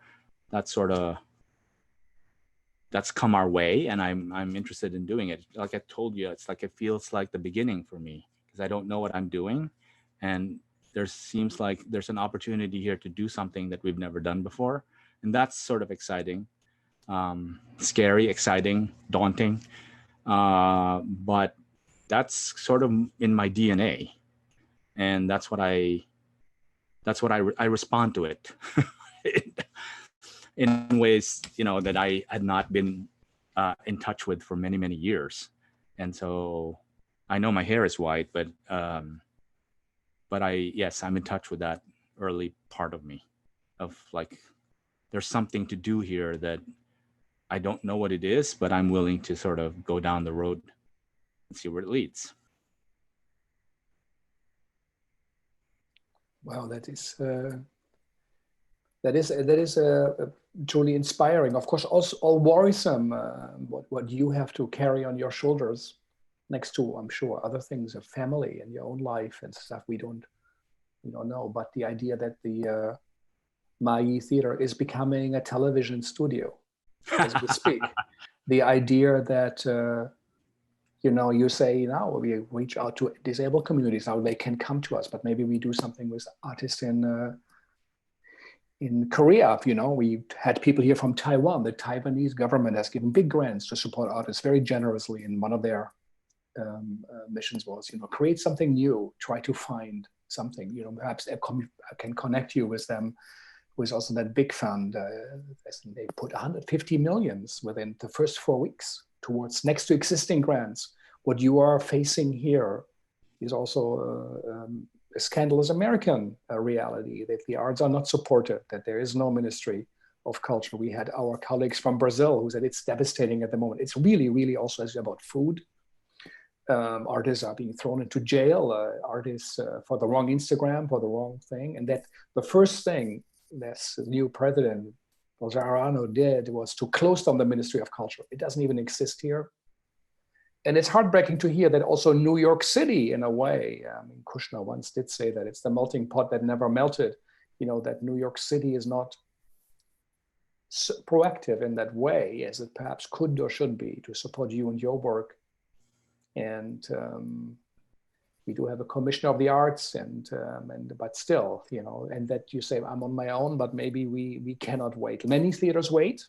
That's sort of that's come our way, and I'm interested in doing it. Like I told you, it's like it feels like the beginning for me because I don't know what I'm doing, and there seems like there's an opportunity here to do something that we've never done before, and that's sort of exciting, scary, exciting, daunting, but that's sort of in my DNA, and that's what I respond to it in ways, you know, that I had not been in touch with for many, many years. And so I know my hair is white, but yes, I'm in touch with that early part of me of like, there's something to do here that I don't know what it is, but I'm willing to sort of go down the road and see where it leads. Wow, that is truly inspiring. Of course, also all worrisome. What you have to carry on your shoulders, next to, I'm sure, other things of family and your own life and stuff we don't know. But the idea that the Mayi Theater is becoming a television studio as we speak. The idea that you say now we reach out to disabled communities, now they can come to us, but maybe we do something with artists in Korea. We had people here from Taiwan. The Taiwanese government has given big grants to support artists very generously, and one of their missions was, create something new, try to find something, perhaps I can connect you with them, with also that big fund. They put 150 millions within the first 4 weeks towards, next to existing grants. What you are facing here is also a scandalous American reality, that the arts are not supported, that there is no ministry of culture. We had our colleagues from Brazil who said it's devastating at the moment. It's really, really also about food. Artists are being thrown into jail, artists for the wrong Instagram, for the wrong thing. And that the first thing this new president, Bolsonaro, did was to close down the Ministry of Culture. It doesn't even exist here. And it's heartbreaking to hear that also New York City, in a way, Kushner once did say that it's the melting pot that never melted, that New York City is not so proactive in that way as it perhaps could or should be to support you and your work. And we do have a commissioner of the arts, but still, and that you say I'm on my own, but maybe we cannot wait. Many theaters wait.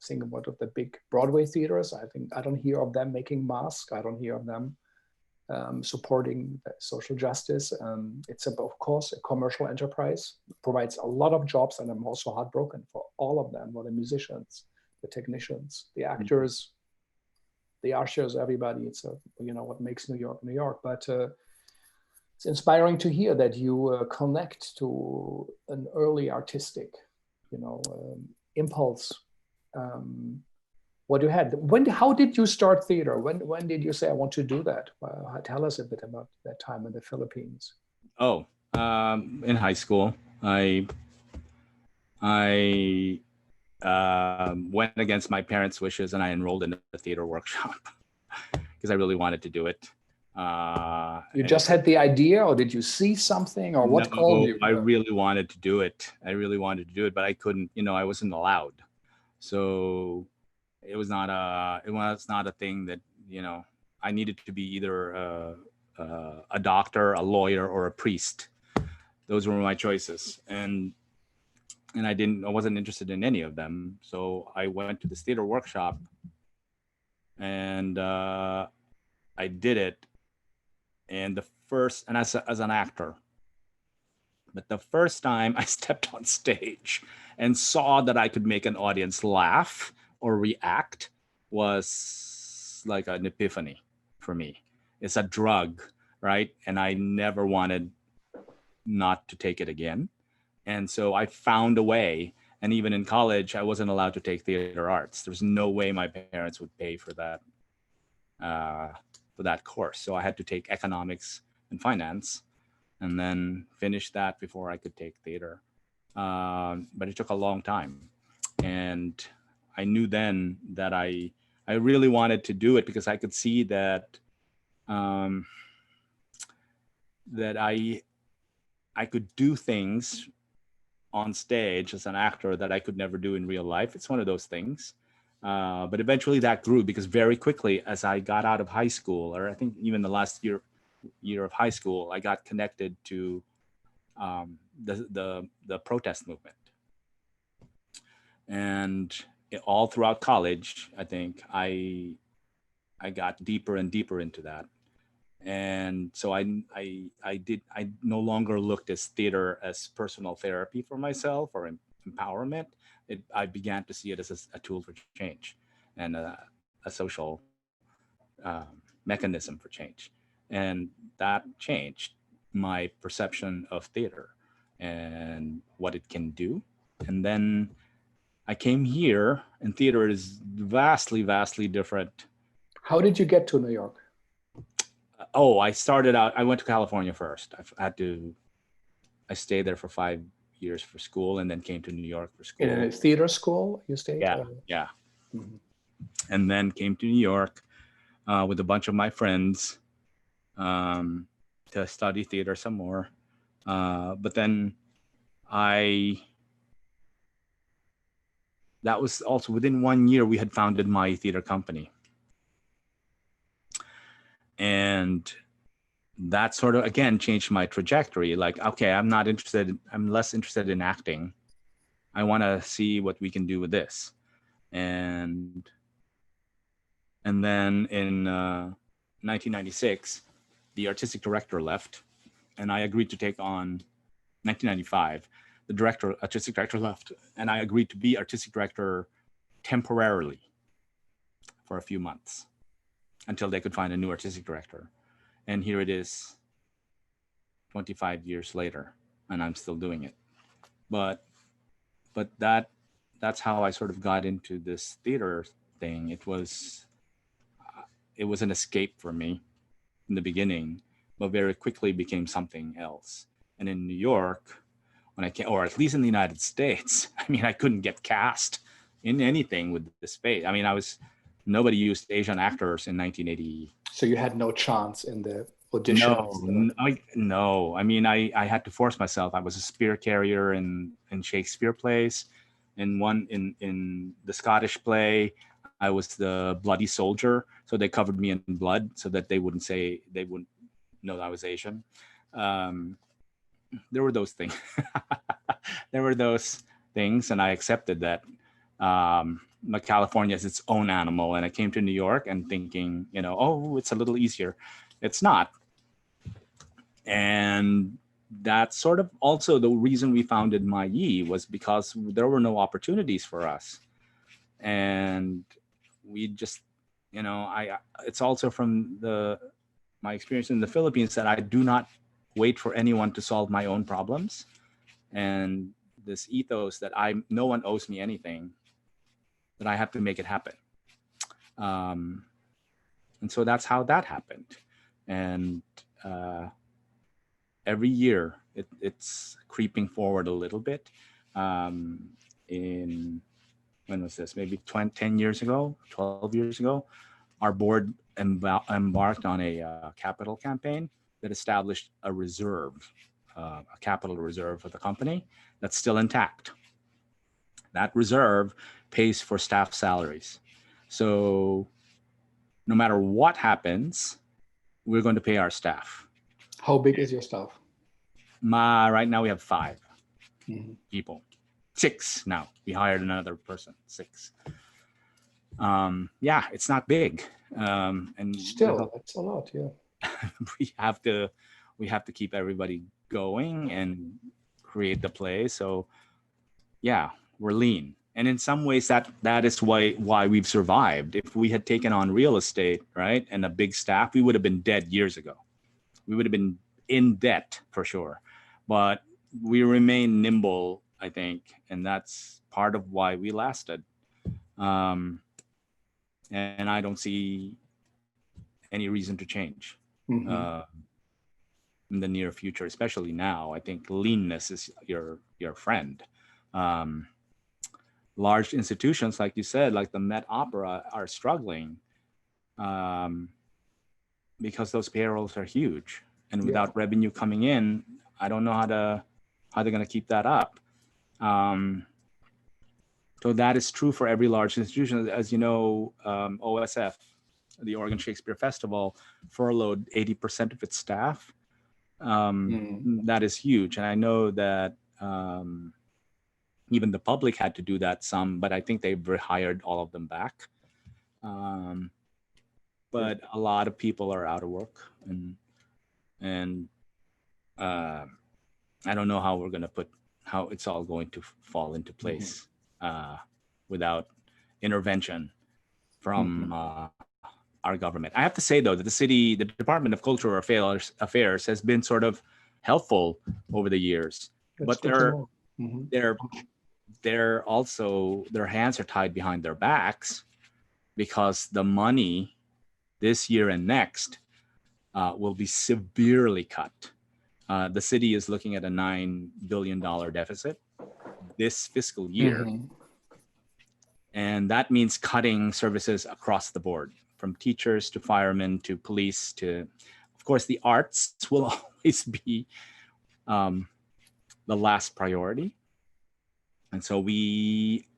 Think about the big Broadway theaters. I think I don't hear of them making masks. I don't hear of them supporting social justice. It's of course a commercial enterprise. It provides a lot of jobs, and I'm also heartbroken for all of them, for the musicians, the technicians, the actors, the ushers, everybody. It's what makes New York, New York. But it's inspiring to hear that you connect to an early artistic, impulse. What you had. How did you start theater? When did you say I want to do that? Tell us a bit about that time in the Philippines. Oh, in high school, I went against my parents' wishes and I enrolled in a theater workshop because I really wanted to do it. You just had the idea, or did you see something, or what called you? I really wanted to do it. But I couldn't, I wasn't allowed. So it was not a thing that, I needed to be either a doctor, a lawyer, or a priest. Those were my choices. And I wasn't interested in any of them. So I went to this theater workshop and I did it. And as an actor, but the first time I stepped on stage and saw that I could make an audience laugh or react was like an epiphany for me. It's a drug, right? And I never wanted not to take it again. And so I found a way. And even in college, I wasn't allowed to take theater arts. There's no way my parents would pay for that course. So I had to take economics and finance and then finish that before I could take theater. But it took a long time. And I knew then that I really wanted to do it because I could see that that I could do things on stage as an actor that I could never do in real life. It's one of those things. But eventually that grew because very quickly as I got out of high school, or I think even the last year of high school, I got connected to the protest movement. And all throughout college, I think I got deeper and deeper into that. And so I no longer looked as theater as personal therapy for myself or empowerment. I began to see it as a tool for change and a social mechanism for change. And that changed my perception of theater and what it can do. And then I came here, and theater is vastly, vastly different. How did you get to New York? Oh, I started out, I went to California first. I stayed there for 5 years for school and then came to New York for school. In a theater school you stayed? Yeah, yeah. Mm-hmm. And then came to New York with a bunch of my friends to study theater some more. But then that was also within 1 year, we had founded my theater company. And that sort of, again, changed my trajectory. Like, okay, I'm less interested in acting. I want to see what we can do with this. And then in 1996, the artistic director left, and I agreed to take on 1995. The artistic director left, and I agreed to be artistic director temporarily for a few months until they could find a new artistic director. And here it is 25 years later, and I'm still doing it. But that's how I sort of got into this theater thing. It was an escape for me in the beginning, but very quickly became something else. And in New York, when I came, or at least in the United States, I mean, I couldn't get cast in anything with this space. I mean, nobody used Asian actors in 1980. So you had no chance in the auditions? No. I mean, I had to force myself. I was a spear carrier in Shakespeare plays. In the Scottish play, I was the bloody soldier. So they covered me in blood so that they wouldn't know that I was Asian. There were those things. And I accepted that. California is its own animal, and I came to New York and thinking, it's a little easier. It's not. And that's sort of also the reason we founded MyYi, was because there were no opportunities for us. And we just, it's also from my experience in the Philippines that I do not wait for anyone to solve my own problems. And this ethos that no one owes me anything, that I have to make it happen. And so that's how that happened. And every year it's creeping forward a little bit. When was this? Maybe 10 years ago, 12 years ago, our board embarked on a capital campaign that established a reserve, a capital reserve for the company that's still intact. That reserve pays for staff salaries. So no matter what happens, we're going to pay our staff. How big is your staff? Right now we have 5 people. 6 now. We hired another person. 6. Yeah, it's not big. And still, that's a lot, yeah. we have to keep everybody going and create the play. So yeah, we're lean. And in some ways that is why we've survived. If we had taken on real estate, right, and a big staff, we would have been dead years ago. We would have been in debt for sure. But we remain nimble, I think, and that's part of why we lasted. And I don't see any reason to change in the near future, especially now. I think leanness is your friend. Large institutions, like you said, like the Met Opera, are struggling because those payrolls are huge, and without revenue coming in, I don't know how they're going to keep that up. So that is true for every large institution. As you know, OSF, the Oregon Shakespeare Festival, furloughed 80% of its staff. That is huge. And I know that even the public had to do that some, but I think they've rehired all of them back. But a lot of people are out of work, and I don't know how how it's all going to fall into place without intervention from our government. I have to say though that the Department of Cultural Affairs has been sort of helpful over the years, but they're also, their hands are tied behind their backs because the money this year and next will be severely cut. The city is looking at a $9 billion deficit this fiscal year. And that means cutting services across the board, from teachers to firemen to police to, of course, the arts will always be the last priority. And so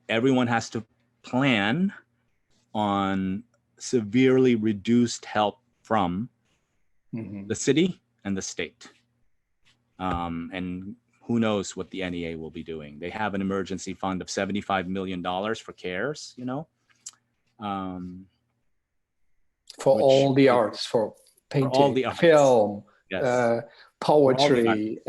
everyone has to plan on severely reduced help from the city and the state. And who knows what the NEA will be doing. They have an emergency fund of $75 million for CARES, you know. For all the arts, for painting, all the arts. film, Yes. Poetry,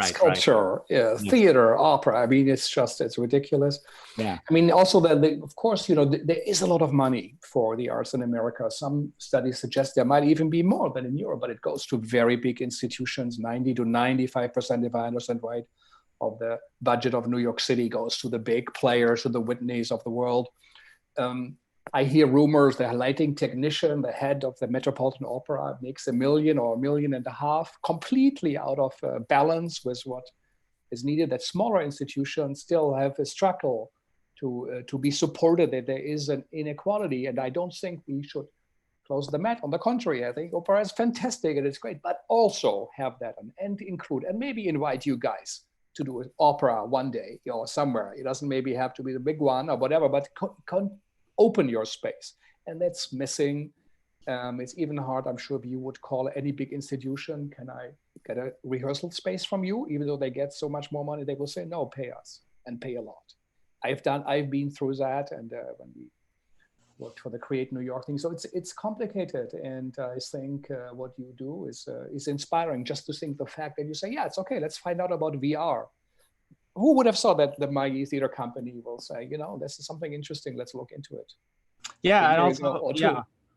sculpture, theater, opera. I mean, it's ridiculous. Yeah. I mean, also of course, you know, there is a lot of money for the arts in America. Some studies suggest there might even be more than in Europe, but it goes to very big institutions. 90 to 95%, if I understand right, of the budget of New York City goes to the big players, to the Whitneys of the world. I hear rumors the lighting technician, the head of the Metropolitan Opera, makes $1 million or $1.5 million, completely out of balance with what is needed. That smaller institutions still have a struggle to be supported, that there is an inequality. And I don't think we should close the mat. On the contrary, I think opera is fantastic and it's great, but also have that and include, and maybe invite you guys to do an opera one day or somewhere. It doesn't maybe have to be the big one or whatever, but open your space. And that's missing. It's even hard, I'm sure, if you would call any big institution, can I get a rehearsal space from you? Even though they get so much more money, they will say, no, pay us, and pay a lot. I've been through that, and when we worked for the Create New York thing. So it's complicated. And I think what you do is inspiring, just to think the fact that you say, yeah, it's okay, let's find out about VR. Who would have thought that the Maggie Theater Company will say, you know, this is something interesting, let's look into it. Yeah, and also,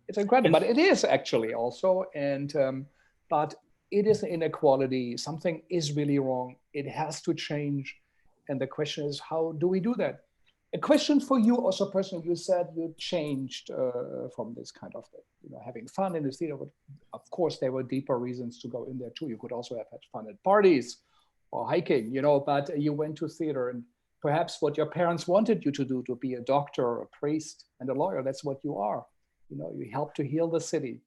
it's incredible, but it is actually also, and but it is an inequality. Something is really wrong. It has to change, and the question is, how do we do that? A question for you also personally. You said you changed from this kind of, you know, having fun in the theater. But of course, there were deeper reasons to go in there too. You could also have had fun at parties or hiking, you know, but you went to theater, and perhaps what your parents wanted you to do, to be a doctor, a priest, and a lawyer, that's what you are. You know, you help to heal the city.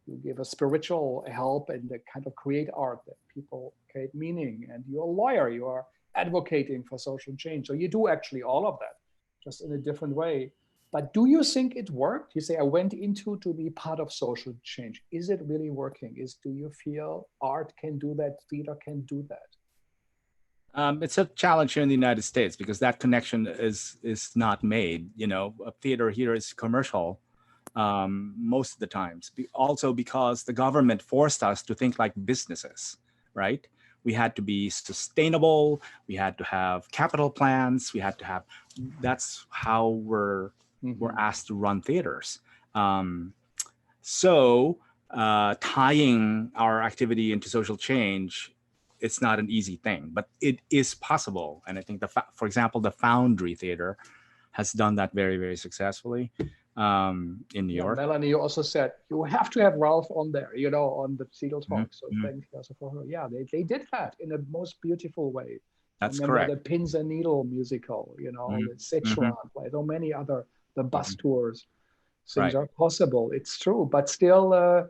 You give a spiritual help and kind of create art that people create meaning. And you're a lawyer, you are advocating for social change. So you do actually all of that, just in a different way. But do you think it worked? You say, I went into to be part of social change. Is it really working? Do you feel art can do that, theater can do that? It's a challenge here in the United States because that connection is not made. You know, a theater here is commercial most of the times. Also because the government forced us to think like businesses, right? We had to be sustainable. We had to have capital plans. We had to have. That's how we're asked to run theaters. So tying our activity into social change, it's not an easy thing, but it is possible. And I think for example, the Foundry Theater has done that very, very successfully in New York. Melanie, you also said you have to have Ralph on there, you know, on the Segal talk. So thank you also for her. Yeah, they did that in a most beautiful way. That's correct. The Pins and Needle musical, you know, the Sichuan, like so many other, the bus tours. Things are possible. It's true, but still,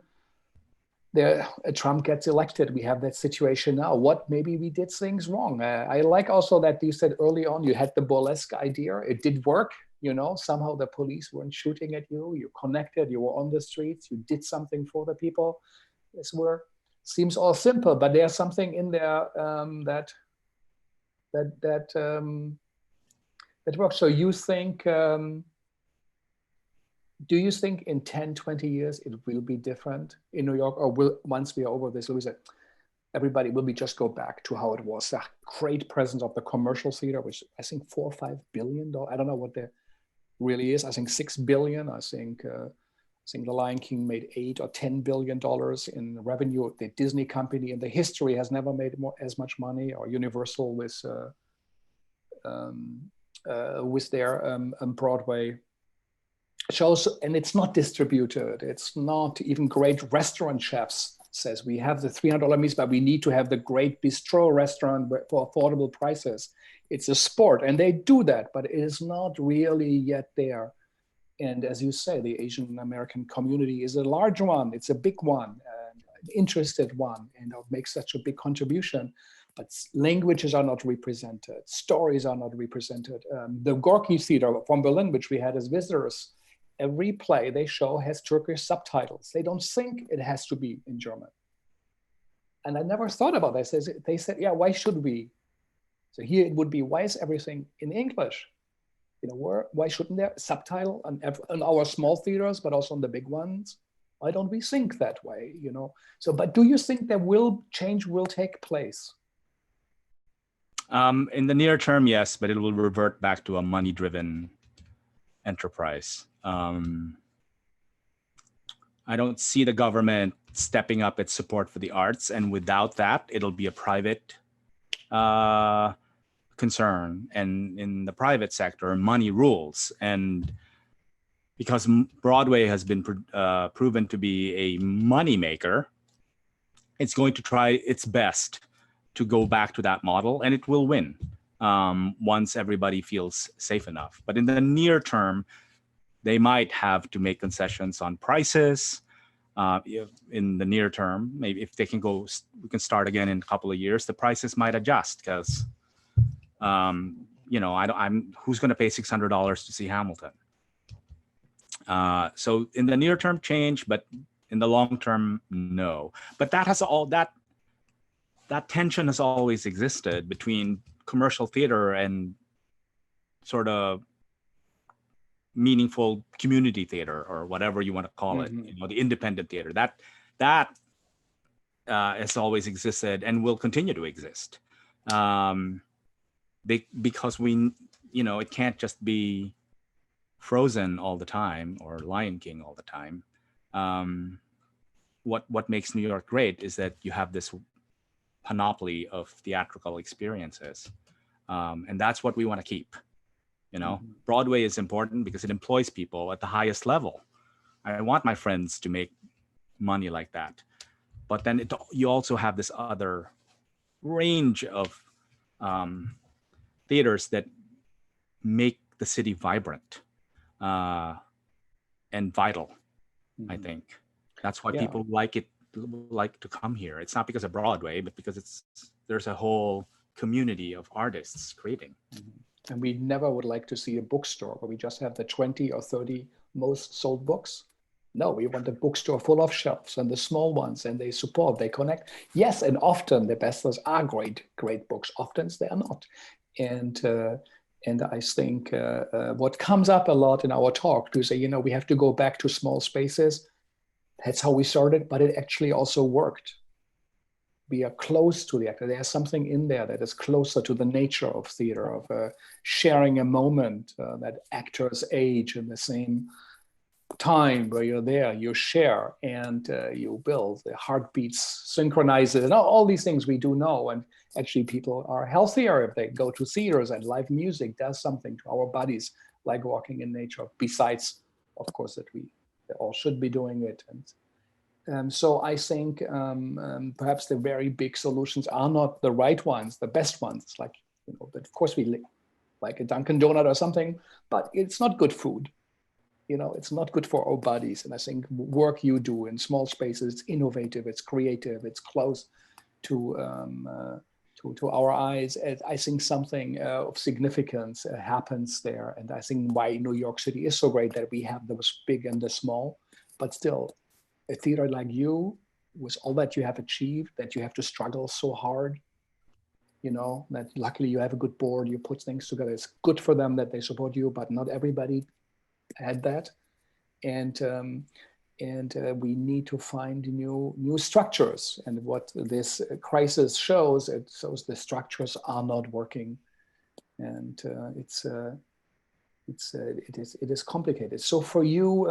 Trump gets elected. We have that situation now. What, maybe we did things wrong. I like also that you said early on, you had the burlesque idea. It did work. Somehow the police weren't shooting at you. You connected, you were on the streets, you did something for the people. Seems all simple, but there's something in there that works. So you think, do you think in 10, 20 years it will be different in New York, or once we are over this, everybody will just go back to how it was? The great presence of the commercial theater, which I think $4 or $5 billion. I don't know what there really is. I think $6 billion. I think The Lion King made $8 or $10 billion in revenue. The Disney company in the history has never made as much money, or Universal with their Broadway shows, and it's not distributed. It's not even great restaurant chefs says we have the $300 meals, but we need to have the great bistro restaurant for affordable prices. It's a sport, and they do that, but it is not really yet there. And as you say, the Asian American community is a large one. It's a big one, an interested one, and it makes such a big contribution. But languages are not represented. Stories are not represented. The Gorky Theater from Berlin, which we had as visitors, every play they show has Turkish subtitles. They don't think it has to be in German. And I never thought about that. They said, yeah, why should we? So here it would be, why is everything in English? Why shouldn't there subtitle on our small theaters, but also on the big ones? Why don't we think that way? So, but do you think change will take place? In the near term, yes, but it will revert back to a money-driven enterprise. I don't see the government stepping up its support for the arts, and without that, it'll be a private concern. And in the private sector, money rules. And because Broadway has been proven to be a money maker, it's going to try its best to go back to that model, and it will win once everybody feels safe enough. But in the near term, they might have to make concessions on prices. In the near term, maybe if they can we can start again in a couple of years, the prices might adjust because, who's going to pay $600 to see Hamilton? So in the near term, change, but in the long term, no. But that tension has always existed between commercial theater and sort of meaningful community theater, or whatever you want to call it, the independent theater. That has always existed and will continue to exist, because it can't just be Frozen all the time or Lion King all the time. What makes New York great is that you have this panoply of theatrical experiences, and that's what we want to keep. Broadway is important because it employs people at the highest level. I want my friends to make money like that. But then you also have this other range of theaters that make the city vibrant and vital. I think that's why people like to come here. It's not because of Broadway, but because there's a whole community of artists creating. And we never would like to see a bookstore where we just have the 20 or 30 most sold books. No, we want a bookstore full of shelves, and the small ones, and they support, they connect. Yes, and often the bestsellers are great books. Often they are not. And I think what comes up a lot in our talk to say, we have to go back to small spaces. That's how we started, but it actually also worked. We are close to the actor. There's something in there that is closer to the nature of theater, of sharing a moment that actors age in the same time where you're there, you share, and you build. The heartbeats synchronize it, and all these things we do know. And actually people are healthier if they go to theaters, and live music does something to our bodies, like walking in nature, besides, of course, that we all should be doing it. And so I think perhaps the very big solutions are not the right ones, the best ones. Like, but of course we like a Dunkin' Donut or something, but it's not good food. It's not good for our bodies. And I think work you do in small spaces, it's innovative, it's creative, it's close to our eyes. And I think something of significance happens there. And I think why New York City is so great, that we have those big and the small, but still a theater like you, with all that you have achieved, that you have to struggle so hard, that luckily you have a good board, you put things together. It's good for them that they support you, but not everybody had that. And we need to find new structures. And what this crisis shows, it shows the structures are not working. And it is complicated. So for you,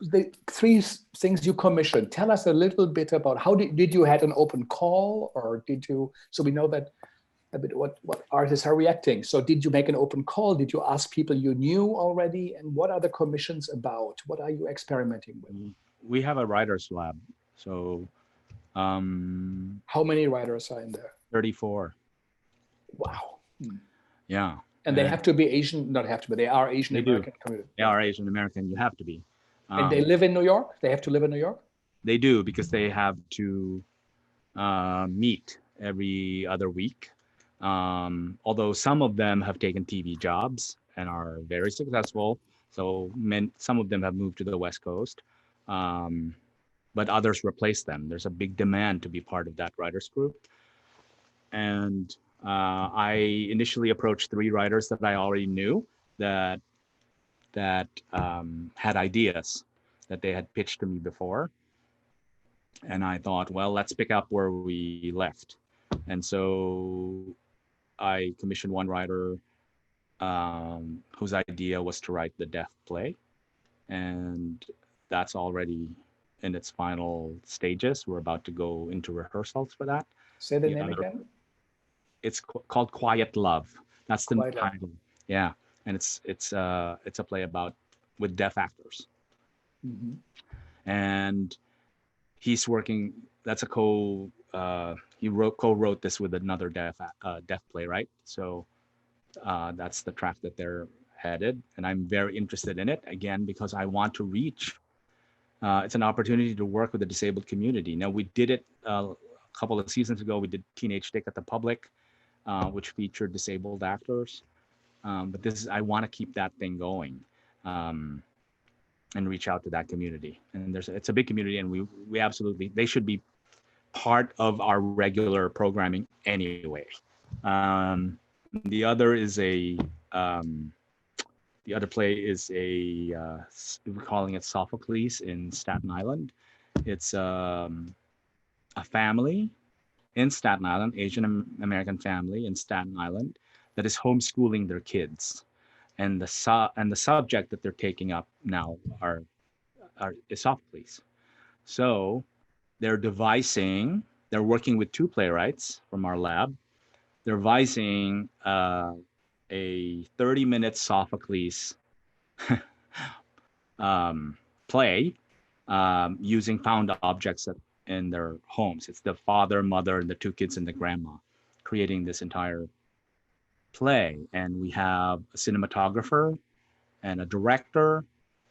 the three things you commissioned, tell us a little bit about how did you had an open call, or did you, so we know that a bit what artists are reacting. So did you make an open call? Did you ask people you knew already? And what are the commissions about? What are you experimenting with? We have a writer's lab. So how many writers are in there? 34. Wow. Yeah. And they have to be Asian, not have to, but they are Asian American community. They are Asian American, you have to be. And they live in New York? They have to live in New York? They do, because they have to meet every other week. Although some of them have taken TV jobs and are very successful. So some of them have moved to the West Coast, but others replace them. There's a big demand to be part of that writers group. And I initially approached 3 writers that I already knew that had ideas that they had pitched to me before. And I thought, well, let's pick up where we left. And so I commissioned one writer whose idea was to write the deaf play. And that's already in its final stages. We're about to go into rehearsals for that. Say the name again. It's called Quiet Love. That's the Quiet title. Love. Yeah, and it's a play with deaf actors. Mm-hmm. And he's working. That's a he co-wrote this with another deaf playwright. So that's the track that they're headed, and I'm very interested in it again because I want to reach. It's an opportunity to work with the disabled community. Now, we did it a couple of seasons ago. We did Teenage Dick at the Public, which featured disabled actors. But I want to keep that thing going and reach out to that community. And it's a big community, and we absolutely, they should be part of our regular programming anyway. The other is the other play is we're calling it Sophocles in Staten Island. It's a family in Staten Island, Asian American family in Staten Island, that is homeschooling their kids, and the subject that they're taking up now is Sophocles. So they're working with 2 playwrights from our lab. They're devising a 30-minute Sophocles play using found objects in their homes. It's the father, mother, and the 2 kids and the grandma creating this entire play. And we have a cinematographer and a director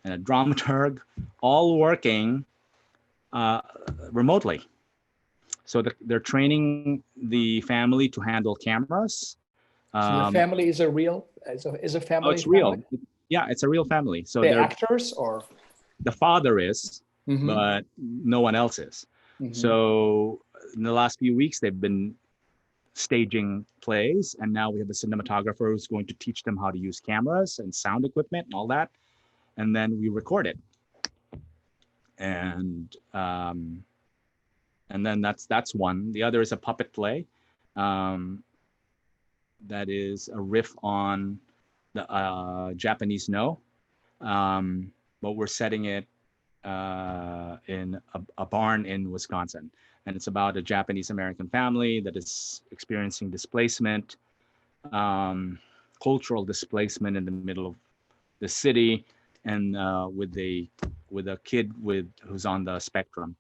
and a dramaturg all working remotely. So they're training the family to handle cameras. So the family is a family? Oh, it's real. Yeah, it's a real family. So they're actors, or? The father is, mm-hmm. but no one else is. Mm-hmm. So in the last few weeks, they've been staging plays, and now we have a cinematographer who's going to teach them how to use cameras and sound equipment and all that, and then we record it. And then that's one. The other is a puppet play that is a riff on the Japanese No, but we're setting it in a barn in Wisconsin. And it's about a Japanese American family that is experiencing displacement, cultural displacement in the middle of the city, and with a kid who's on the spectrum.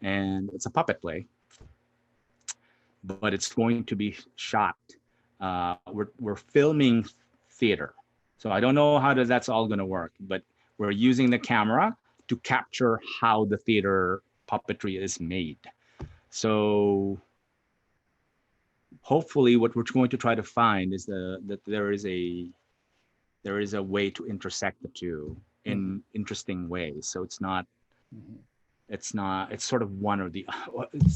And it's a puppet play, but it's going to be shot. We're filming theater, so I don't know how that's all going to work, but We're using the camera to capture how the theater puppetry is made. So hopefully what we're going to try to find is that there is a way to intersect the two in interesting ways. So it's not, it's sort of one or the,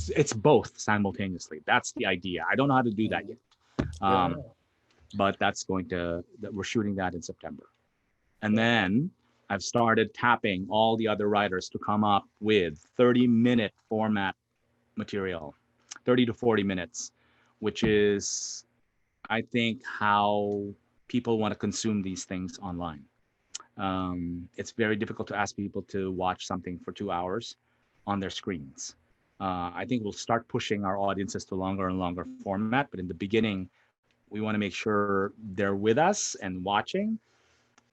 it's both simultaneously. That's the idea. I don't know how to do that yet. But that we're shooting that in September. And then I've started tapping all the other writers to come up with 30-minute format material, 30 to 40 minutes, which is, I think, how people want to consume these things online. It's very difficult to ask people to watch something for 2 hours on their screens. I think we'll start pushing our audiences to longer and longer format, but in the beginning, we want to make sure they're with us and watching,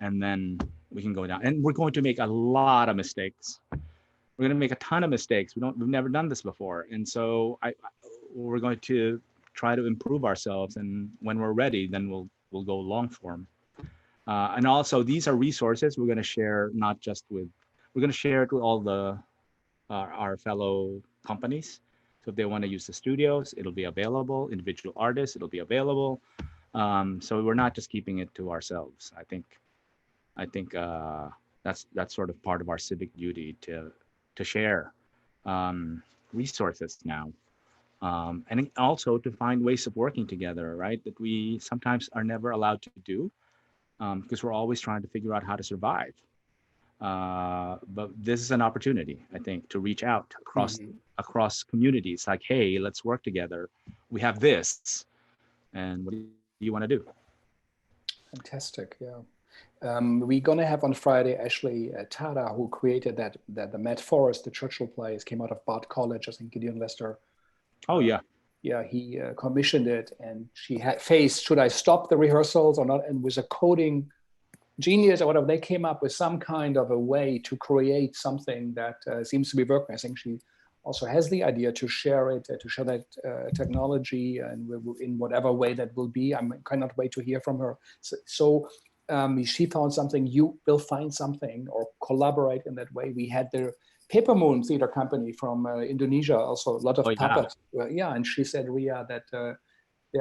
and then we can go down. And we're going to make a lot of mistakes. We're going to make a ton of mistakes. We've never done this before, and so we're going to try to improve ourselves. And when we're ready, then we'll go long form. And also, these are resources we're going to share we're going to share it with all our fellow companies. So if they want to use the studios, it'll be available. Individual artists, it'll be available. So we're not just keeping it to ourselves. I think that's sort of part of our civic duty to share resources now, and also to find ways of working together, right? That we sometimes are never allowed to do because we're always trying to figure out how to survive. But this is an opportunity, I think, to reach out across communities. Like, hey, let's work together. We have this, and what do you want to do? Fantastic, yeah. We're gonna have on Friday Ashley Tada, who created that the Mad Forest, the Churchill plays, came out of Bard College, I think Gideon Lester. Oh yeah. Yeah, he commissioned it, and she had faced, should I stop the rehearsals or not? And with a coding genius or whatever, they came up with some kind of a way to create something that seems to be working. I think she also has the idea to share it, to share that technology, and in whatever way that will be. I cannot wait to hear from her. So she found something, you will find something, or collaborate in that way. We had the Paper Moon Theater Company from Indonesia, also a lot of puppets. Yeah, and she said, Ria, that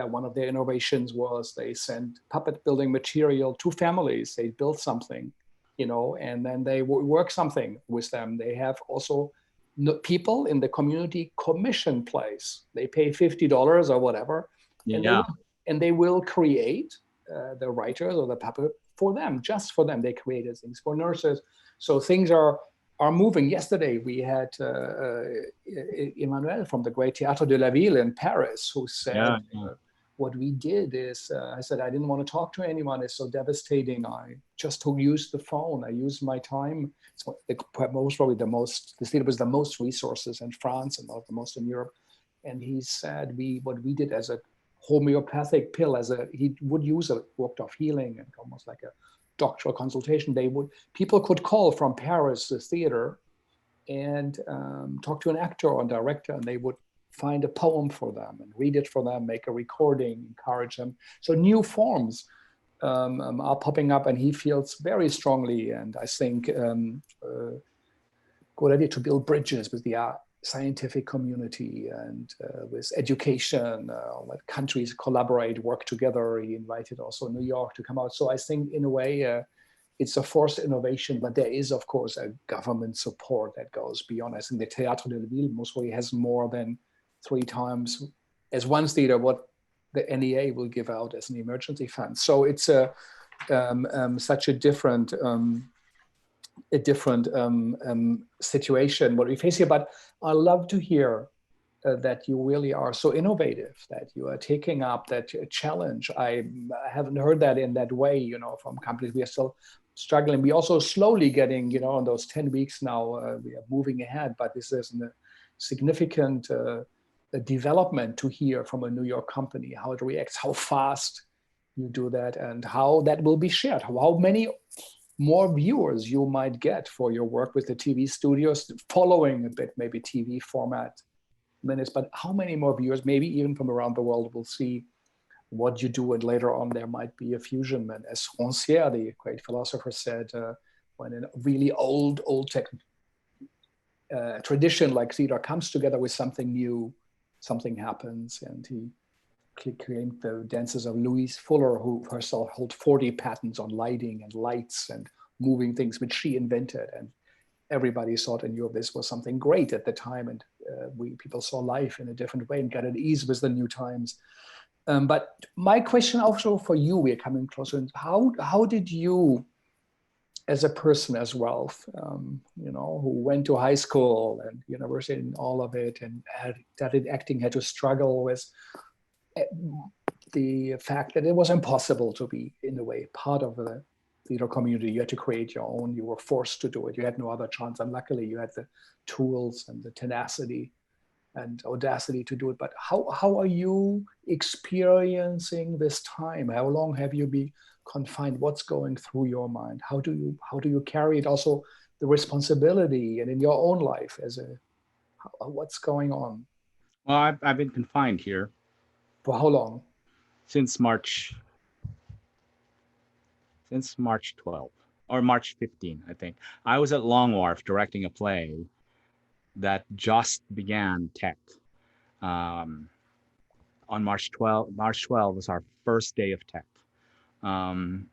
one of their innovations was they sent puppet building material to families. They built something, and then they work something with them. They have also people in the community commission plays. They pay $50 or whatever, and they will create the writers or the puppet for them, just for them. They created things for nurses. So things are moving. Yesterday, we had Emmanuel from the great Théâtre de la Ville in Paris, who said, what we did is, I said, I didn't want to talk to anyone. It's so devastating. I just used the phone. I used my time. It's the theater was the most resources in France and the most in Europe. And he said, what we did as a homeopathic pill, he would use a worked off healing and almost like a doctoral consultation. People could call from Paris, the theater, and talk to an actor or director, and they would find a poem for them and read it for them, make a recording, encourage them. So new forms are popping up, and he feels very strongly, and I think good idea to build bridges with the scientific community and with education, let countries collaborate, work together. He invited also New York to come out. So I think in a way, it's a forced innovation, but there is, of course, a government support that goes beyond. I think the Théâtre de la Ville most probably has more than 3 times as one theater what the NEA will give out as an emergency fund. So it's such a different situation what we face here. But I love to hear that you really are so innovative, that you are taking up that challenge. I haven't heard that in that way, from companies. We are still struggling. We also slowly getting, in those 10 weeks now, we are moving ahead, but this is a significant development to hear from a New York company, how it reacts, how fast you do that, and how that will be shared, how many more viewers you might get for your work with the TV studios, following a bit maybe TV format minutes, but how many more viewers, maybe even from around the world, will see what you do, and later on there might be a fusion. And as Rancière, the great philosopher, said, when a really old tradition like theater comes together with something new, something happens. And he claimed the dances of Louise Fuller, who herself held 40 patents on lighting and lights and moving things, which she invented. And everybody thought and knew this was something great at the time. And people saw life in a different way and got at ease with the new times. But my question also for you, we're coming closer, how did you, as a person as well, who went to high school and university and all of it, and studied acting, had to struggle with the fact that it was impossible to be, in a way, part of the theater community. You had to create your own, you were forced to do it. You had no other chance. And luckily you had the tools and the tenacity and audacity to do it. But how are you experiencing this time? How long have you been confined? What's going through your mind? How do you carry it? Also the responsibility and in your own life what's going on? Well, I've been confined here. For how long? Since March 12th or March 15, I think. I was at Long Wharf directing a play that just began tech. On March 12 was our first day of tech. And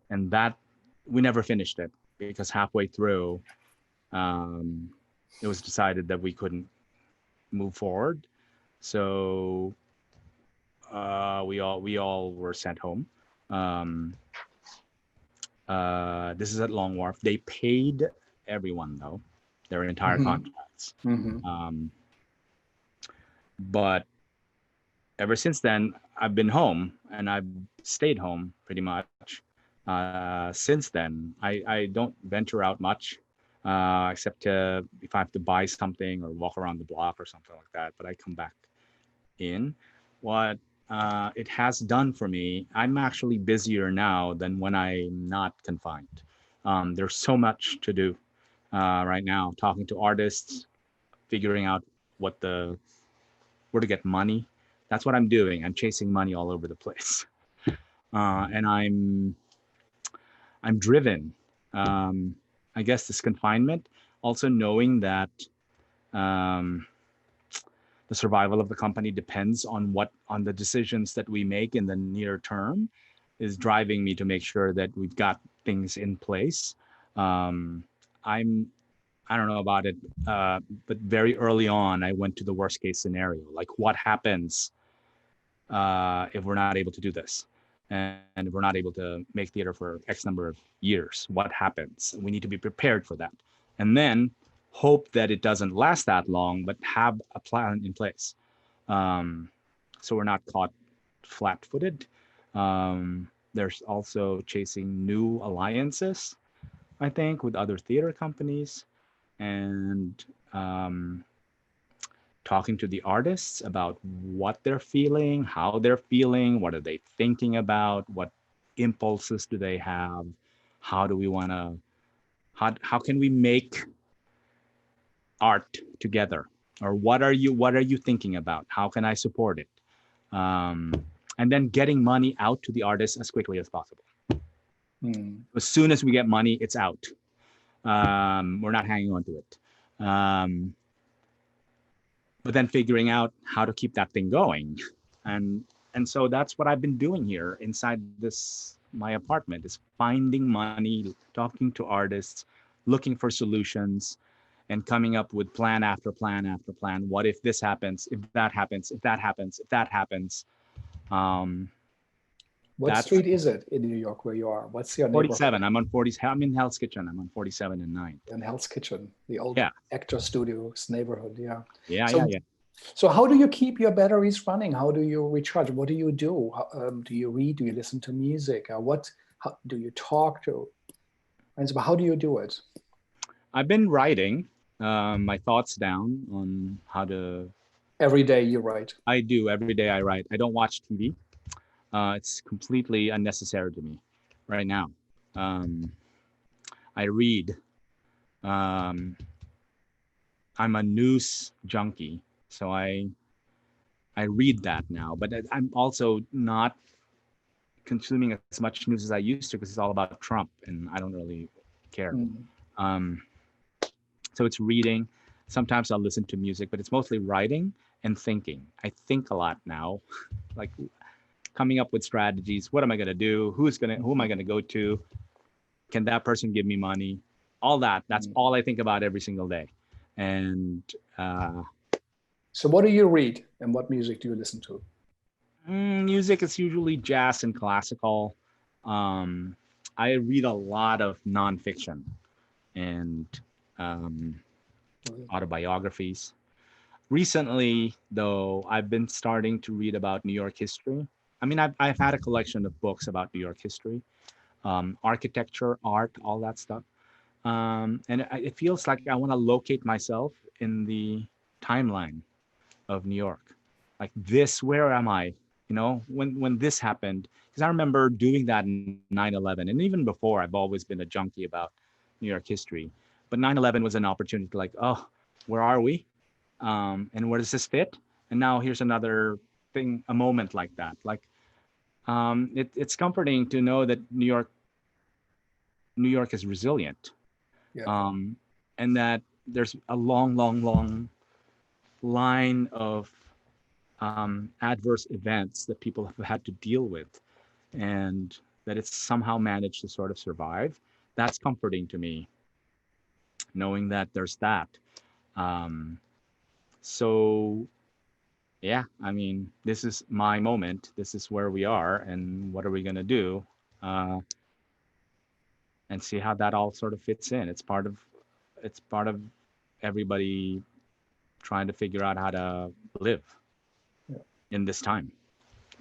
that we never finished it because halfway through, it was decided that we couldn't move forward. So we all were sent home. This is at Long Wharf. They paid everyone though, their entire contracts. But ever since then, I've been home and I've stayed home pretty much. Since then, I don't venture out much, except if I have to buy something or walk around the block or something like that. But I come back in. What it has done for me, I'm actually busier now than when I'm not confined. There's so much to do right now, talking to artists, figuring out where to get money. That's what I'm doing. I'm chasing money all over the place. And I'm driven. I guess this confinement, also knowing that the survival of the company depends on the decisions that we make in the near term, is driving me to make sure that we've got things in place. I don't know about it, but very early on, I went to the worst case scenario. Like, what happens if we're not able to do this? And if we're not able to make theater for X number of years, what happens? We need to be prepared for that. And then hope that it doesn't last that long, but have a plan in place. So we're not caught flat-footed. There's also chasing new alliances, I think, with other theater companies, and talking to the artists about what they're feeling, how they're feeling, what are they thinking about, what impulses do they have, how do we want to, how can we make art together, or what are you thinking about, how can I support it, and then getting money out to the artists as quickly as possible. As soon as we get money, it's out. We're not hanging on to it. But then figuring out how to keep that thing going. And so that's what I've been doing here inside my apartment, is finding money, talking to artists, looking for solutions, and coming up with plan after plan after plan. What if this happens, if that happens, if that happens, if that happens. What street is it in New York where you are? What's your neighborhood? 47. I'm in Hell's Kitchen. I'm on 47 and 9. In Hell's Kitchen, the old actor studio's neighborhood. Yeah. So how do you keep your batteries running? How do you recharge? What do you do? Do you read? Do you listen to music? How do you talk to? And so how do you do it? I've been writing my thoughts down on how to. Every day you write? I do. Every day I write. I don't watch TV. It's completely unnecessary to me right now. I read. I'm a news junkie, so I read that now. But I'm also not consuming as much news as I used to, because it's all about Trump, and I don't really care. Mm. So it's reading. Sometimes I'll listen to music, but it's mostly writing and thinking. I think a lot now, like coming up with strategies. What am I going to do? Who am I going to go to? Can that person give me money? All that. That's all I think about every single day. And so what do you read and what music do you listen to? Music is usually jazz and classical. I read a lot of nonfiction and autobiographies. Recently, though, I've been starting to read about New York history. I mean, I've had a collection of books about New York history, architecture, art, all that stuff. And it feels like I want to locate myself in the timeline of New York. Like this, where am I? You know, when this happened, because I remember doing that in 9/11, and even before, I've always been a junkie about New York history. But 9/11 was an opportunity to like, oh, where are we? And where does this fit? And now here's another thing, a moment like that. Like, it's comforting to know that New York is resilient, Yeah. and that there's a long, long, long line of adverse events that people have had to deal with, and that it's somehow managed to sort of survive. That's comforting to me, knowing that there's that. Um, so, yeah, I mean, this is my moment. This is where we are, and what are we going to do? Uh, and see how that all sort of fits in. It's part of everybody trying to figure out how to live Yeah. in this time.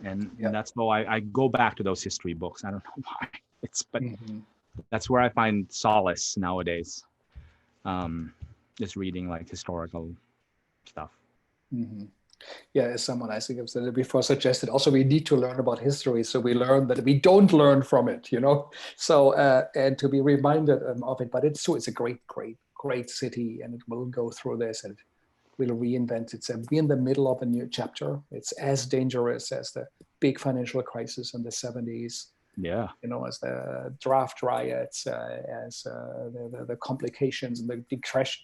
And Yeah. that's why I go back to those history books. I don't know why. But that's where I find solace nowadays. Just reading like historical stuff. Mm-hmm. Yeah, as someone I think I've said it before suggested, also we need to learn about history, so we learn that we don't learn from it, you know. So and to be reminded of it, but it's true. It's a great, great, great city, and it will go through this and it will reinvent itself. We're in the middle of a new chapter. It's as dangerous as the big financial crisis in the 70s. Yeah. You know, as the draft riots, as the complications and the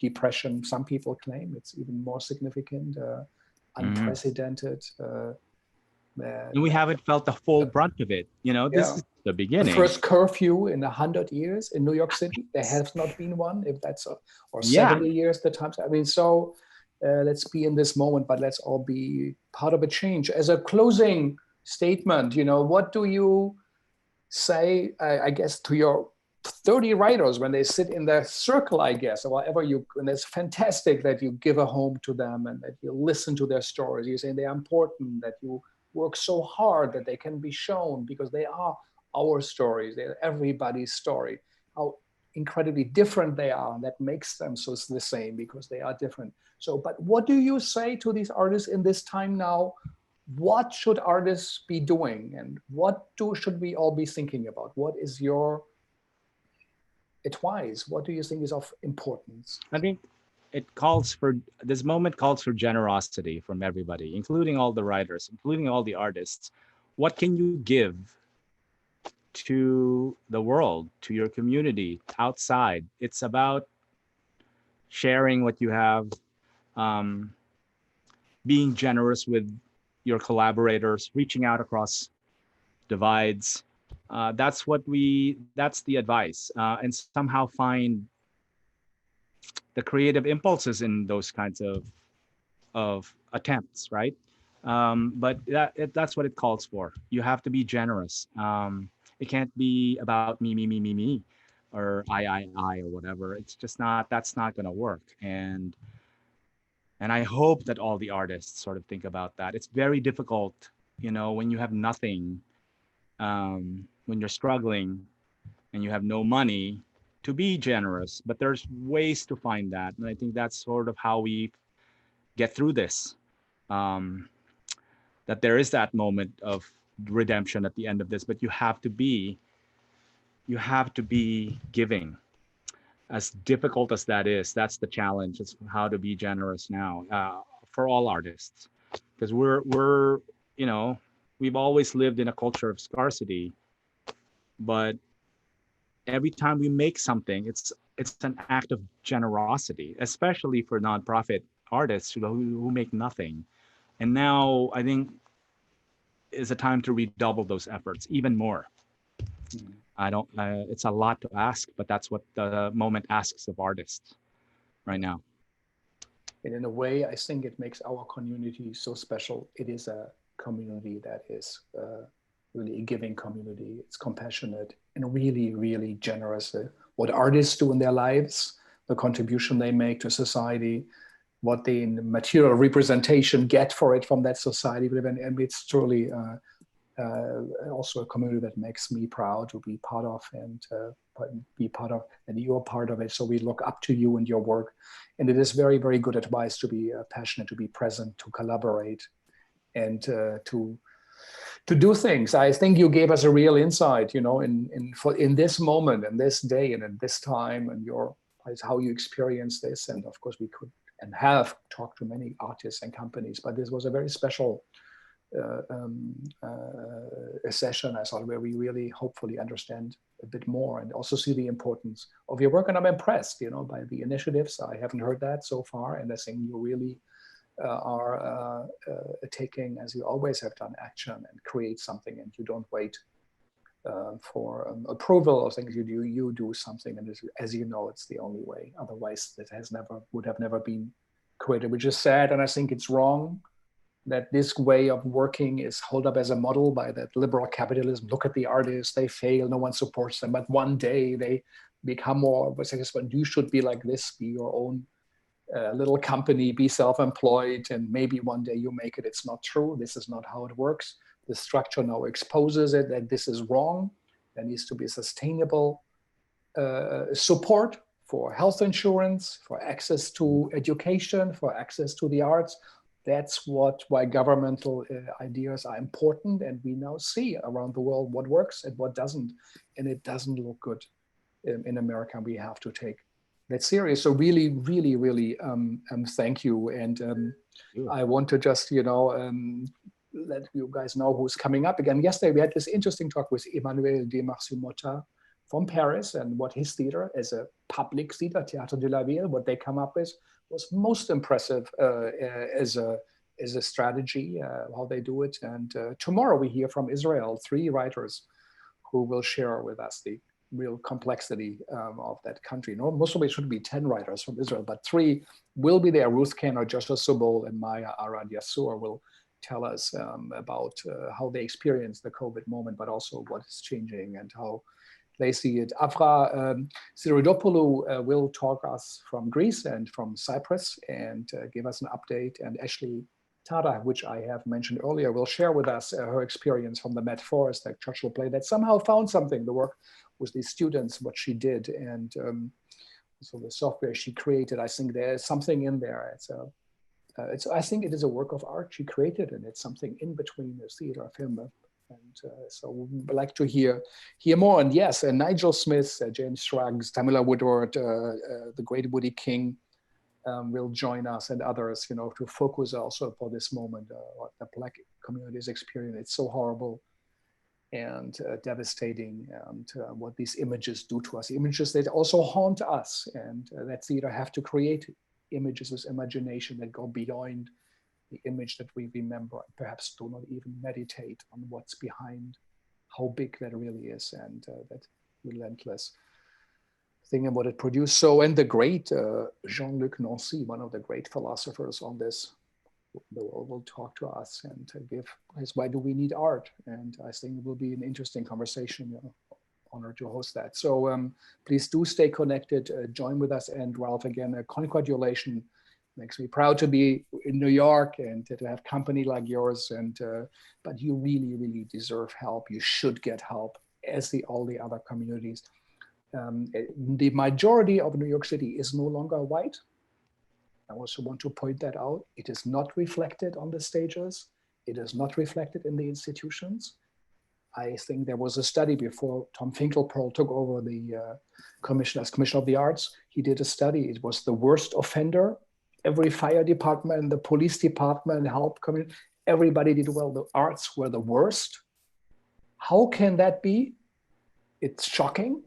depression. Some people claim it's even more significant, unprecedented. And we haven't felt the full brunt of it. You know, this Yeah, is the the beginning. first curfew in 100 years in New York City. There has not been one, if that's or Yeah. 70 years. The times. I mean, so let's be in this moment, but let's all be part of a change. As a closing statement, you know, what do you say, I guess, to your 30 writers when they sit in their circle, I guess, or whatever and it's fantastic that you give a home to them and that you listen to their stories. You say they're important, that you work so hard that they can be shown because they are our stories. They're everybody's story. How incredibly different they are, and that makes them so the same because they are different. So, but what do you say to these artists in this time now? What should artists be doing and should we all be thinking about? What is your advice? What do you think is of importance? I think this moment calls for generosity from everybody, including all the writers, including all the artists. What can you give to the world, to your community, outside? It's about sharing what you have, um, being generous with your collaborators, reaching out across divides. That's the advice, and somehow find the creative impulses in those kinds of attempts, right? But that's what it calls for. You have to be generous. It can't be about me, or I, or whatever. It's just not. That's not going to work. And I hope that all the artists sort of think about that. It's very difficult, you know, when you have nothing, when you're struggling and you have no money, to be generous. But there's ways to find that, and I think that's sort of how we get through this. Um, that there is that moment of redemption at the end of this, but you have to be giving. As difficult as that is, that's the challenge. It's how to be generous now, for all artists, because we're you know we've always lived in a culture of scarcity, but every time we make something, it's an act of generosity, especially for nonprofit artists who make nothing. And now I think is a time to redouble those efforts even more. I don't, it's a lot to ask, but that's what the moment asks of artists right now. And in a way, I think it makes our community so special. It is a community that is really a giving community. It's compassionate and really, really generous. What artists do in their lives, the contribution they make to society, what the material representation get for it from that society. And it's truly also a community that makes me proud to be part of and and you're part of it. So we look up to you and your work. And it is very, very good advice to be passionate, to be present, to collaborate, and to do things. I think you gave us a real insight, in this moment and this day and in this time and your place, how you experience this. And of course we could and have talked to many artists and companies, but this was a very special a session, I thought, where we really hopefully understand a bit more and also see the importance of your work. And I'm impressed, by the initiatives. I haven't heard that so far. And I think you really are taking, as you always have done, action and create something, and you don't wait for approval of things you do. You do something, and as you know, it's the only way. Otherwise, it would have never been created, which is sad. And I think it's wrong that this way of working is held up as a model by that liberal capitalism. Look at the artists, they fail, no one supports them, but one day they become more successful. You should be like this, be your own little company, be self-employed, and maybe one day you make it. It's not true. This is not how it works. The structure now exposes it, that this is wrong. There needs to be sustainable support for health insurance, for access to education, for access to the arts. That's why governmental ideas are important. And we now see around the world what works and what doesn't. And it doesn't look good in America. We have to take that serious. So really, really, really thank you. And I want to just, let you guys know who's coming up again. Yesterday, we had this interesting talk with Emmanuel de Marcy-Motta from Paris, and what his theater as a public theater, Théâtre de la Ville, what they come up with was most impressive as a strategy, how they do it. And tomorrow we hear from Israel, 3 writers who will share with us the real complexity of that country. No, most of it should be 10 writers from Israel, but 3 will be there. Ruth Kenner, Joshua Sobol, and Maya Arad Yassur will tell us about how they experience the COVID moment, but also what is changing and how they see it. Afra Sirodopoulou will talk us from Greece and from Cyprus and give us an update. And Ashley Tada, which I have mentioned earlier, will share with us her experience from the Met Forest, that Churchill play that somehow found something, the work with the students, what she did. And so the software she created, I think there's something in there. I think it is a work of art she created, and it's something in between the theater, film, and so we'd like to hear more. And yes, Nigel Smith, James Scruggs, Tamila Woodward, the great Woody King will join us, and others, to focus also for this moment, what the Black community's experience. It's so horrible and devastating, and what these images do to us, images that also haunt us, and that theater have to create images with imagination that go beyond the image that we remember, and perhaps do not even meditate on what's behind, how big that really is, and that relentless thing and what it produced. So, and the great Jean-Luc Nancy, one of the great philosophers on this, will talk to us and give his why do we need art? And I think it will be an interesting conversation. Honored to host that. So please do stay connected, join with us. And Ralph, again, congratulations. Makes me proud to be in New York and to have company like yours. And but you really, really deserve help. You should get help, as all the other communities. The majority of New York City is no longer white. I also want to point that out. It is not reflected on the stages. It is not reflected in the institutions. I think there was a study before Tom Finkelpearl took over the commission as Commissioner of the Arts. He did a study. It was the worst offender. Every fire department, the police department, health community, everybody did well. The arts were the worst. How can that be? It's shocking.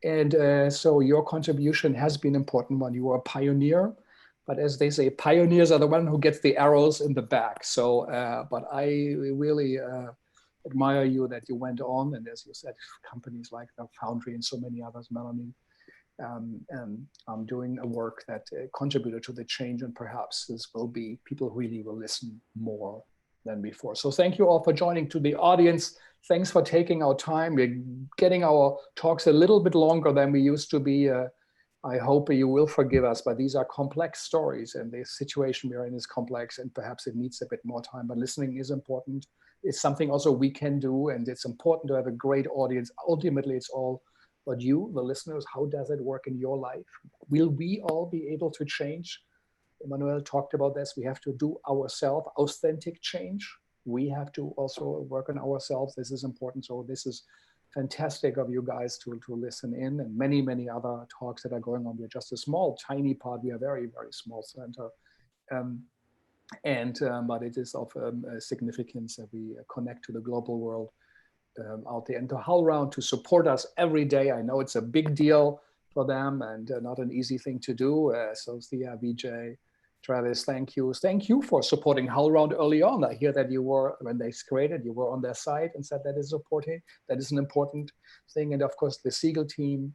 And so your contribution has been important one. You were a pioneer, but as they say, pioneers are the one who gets the arrows in the back. So, but I really admire you that you went on, and as you said, companies like the Foundry and so many others, Melanie, and doing a work that contributed to the change, and perhaps this will be, people really will listen more than before. So thank you all for joining. To the audience, thanks for taking our time. We're getting our talks a little bit longer than we used to be. I hope you will forgive us, but these are complex stories, and the situation we're in is complex, and perhaps it needs a bit more time, but listening is important. It's something also we can do, and it's important to have a great audience. Ultimately, it's all but you, the listeners. How does it work in your life? Will we all be able to change? Emmanuel talked about this. We have to do ourselves authentic change. We have to also work on ourselves. This is important. So this is fantastic of you guys to listen in, and many, many other talks that are going on. We're just a small, tiny part. We are very, very small center. But it is of significance that we connect to the global world out there, and to HowlRound to support us every day. I know it's a big deal for them, and not an easy thing to do. So Thea, Vijay, Travis, thank you. Thank you for supporting HowlRound early on. I hear that you were, when they created, you were on their side and said that is supporting. That is an important thing. And of course, the Segal team,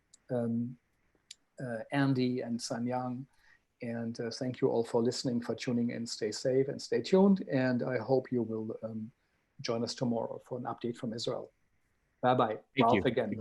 Andy and Sanyang. And thank you all for listening, for tuning in. Stay safe and stay tuned. And I hope you will join us tomorrow for an update from Israel. Bye-bye. Ralph again.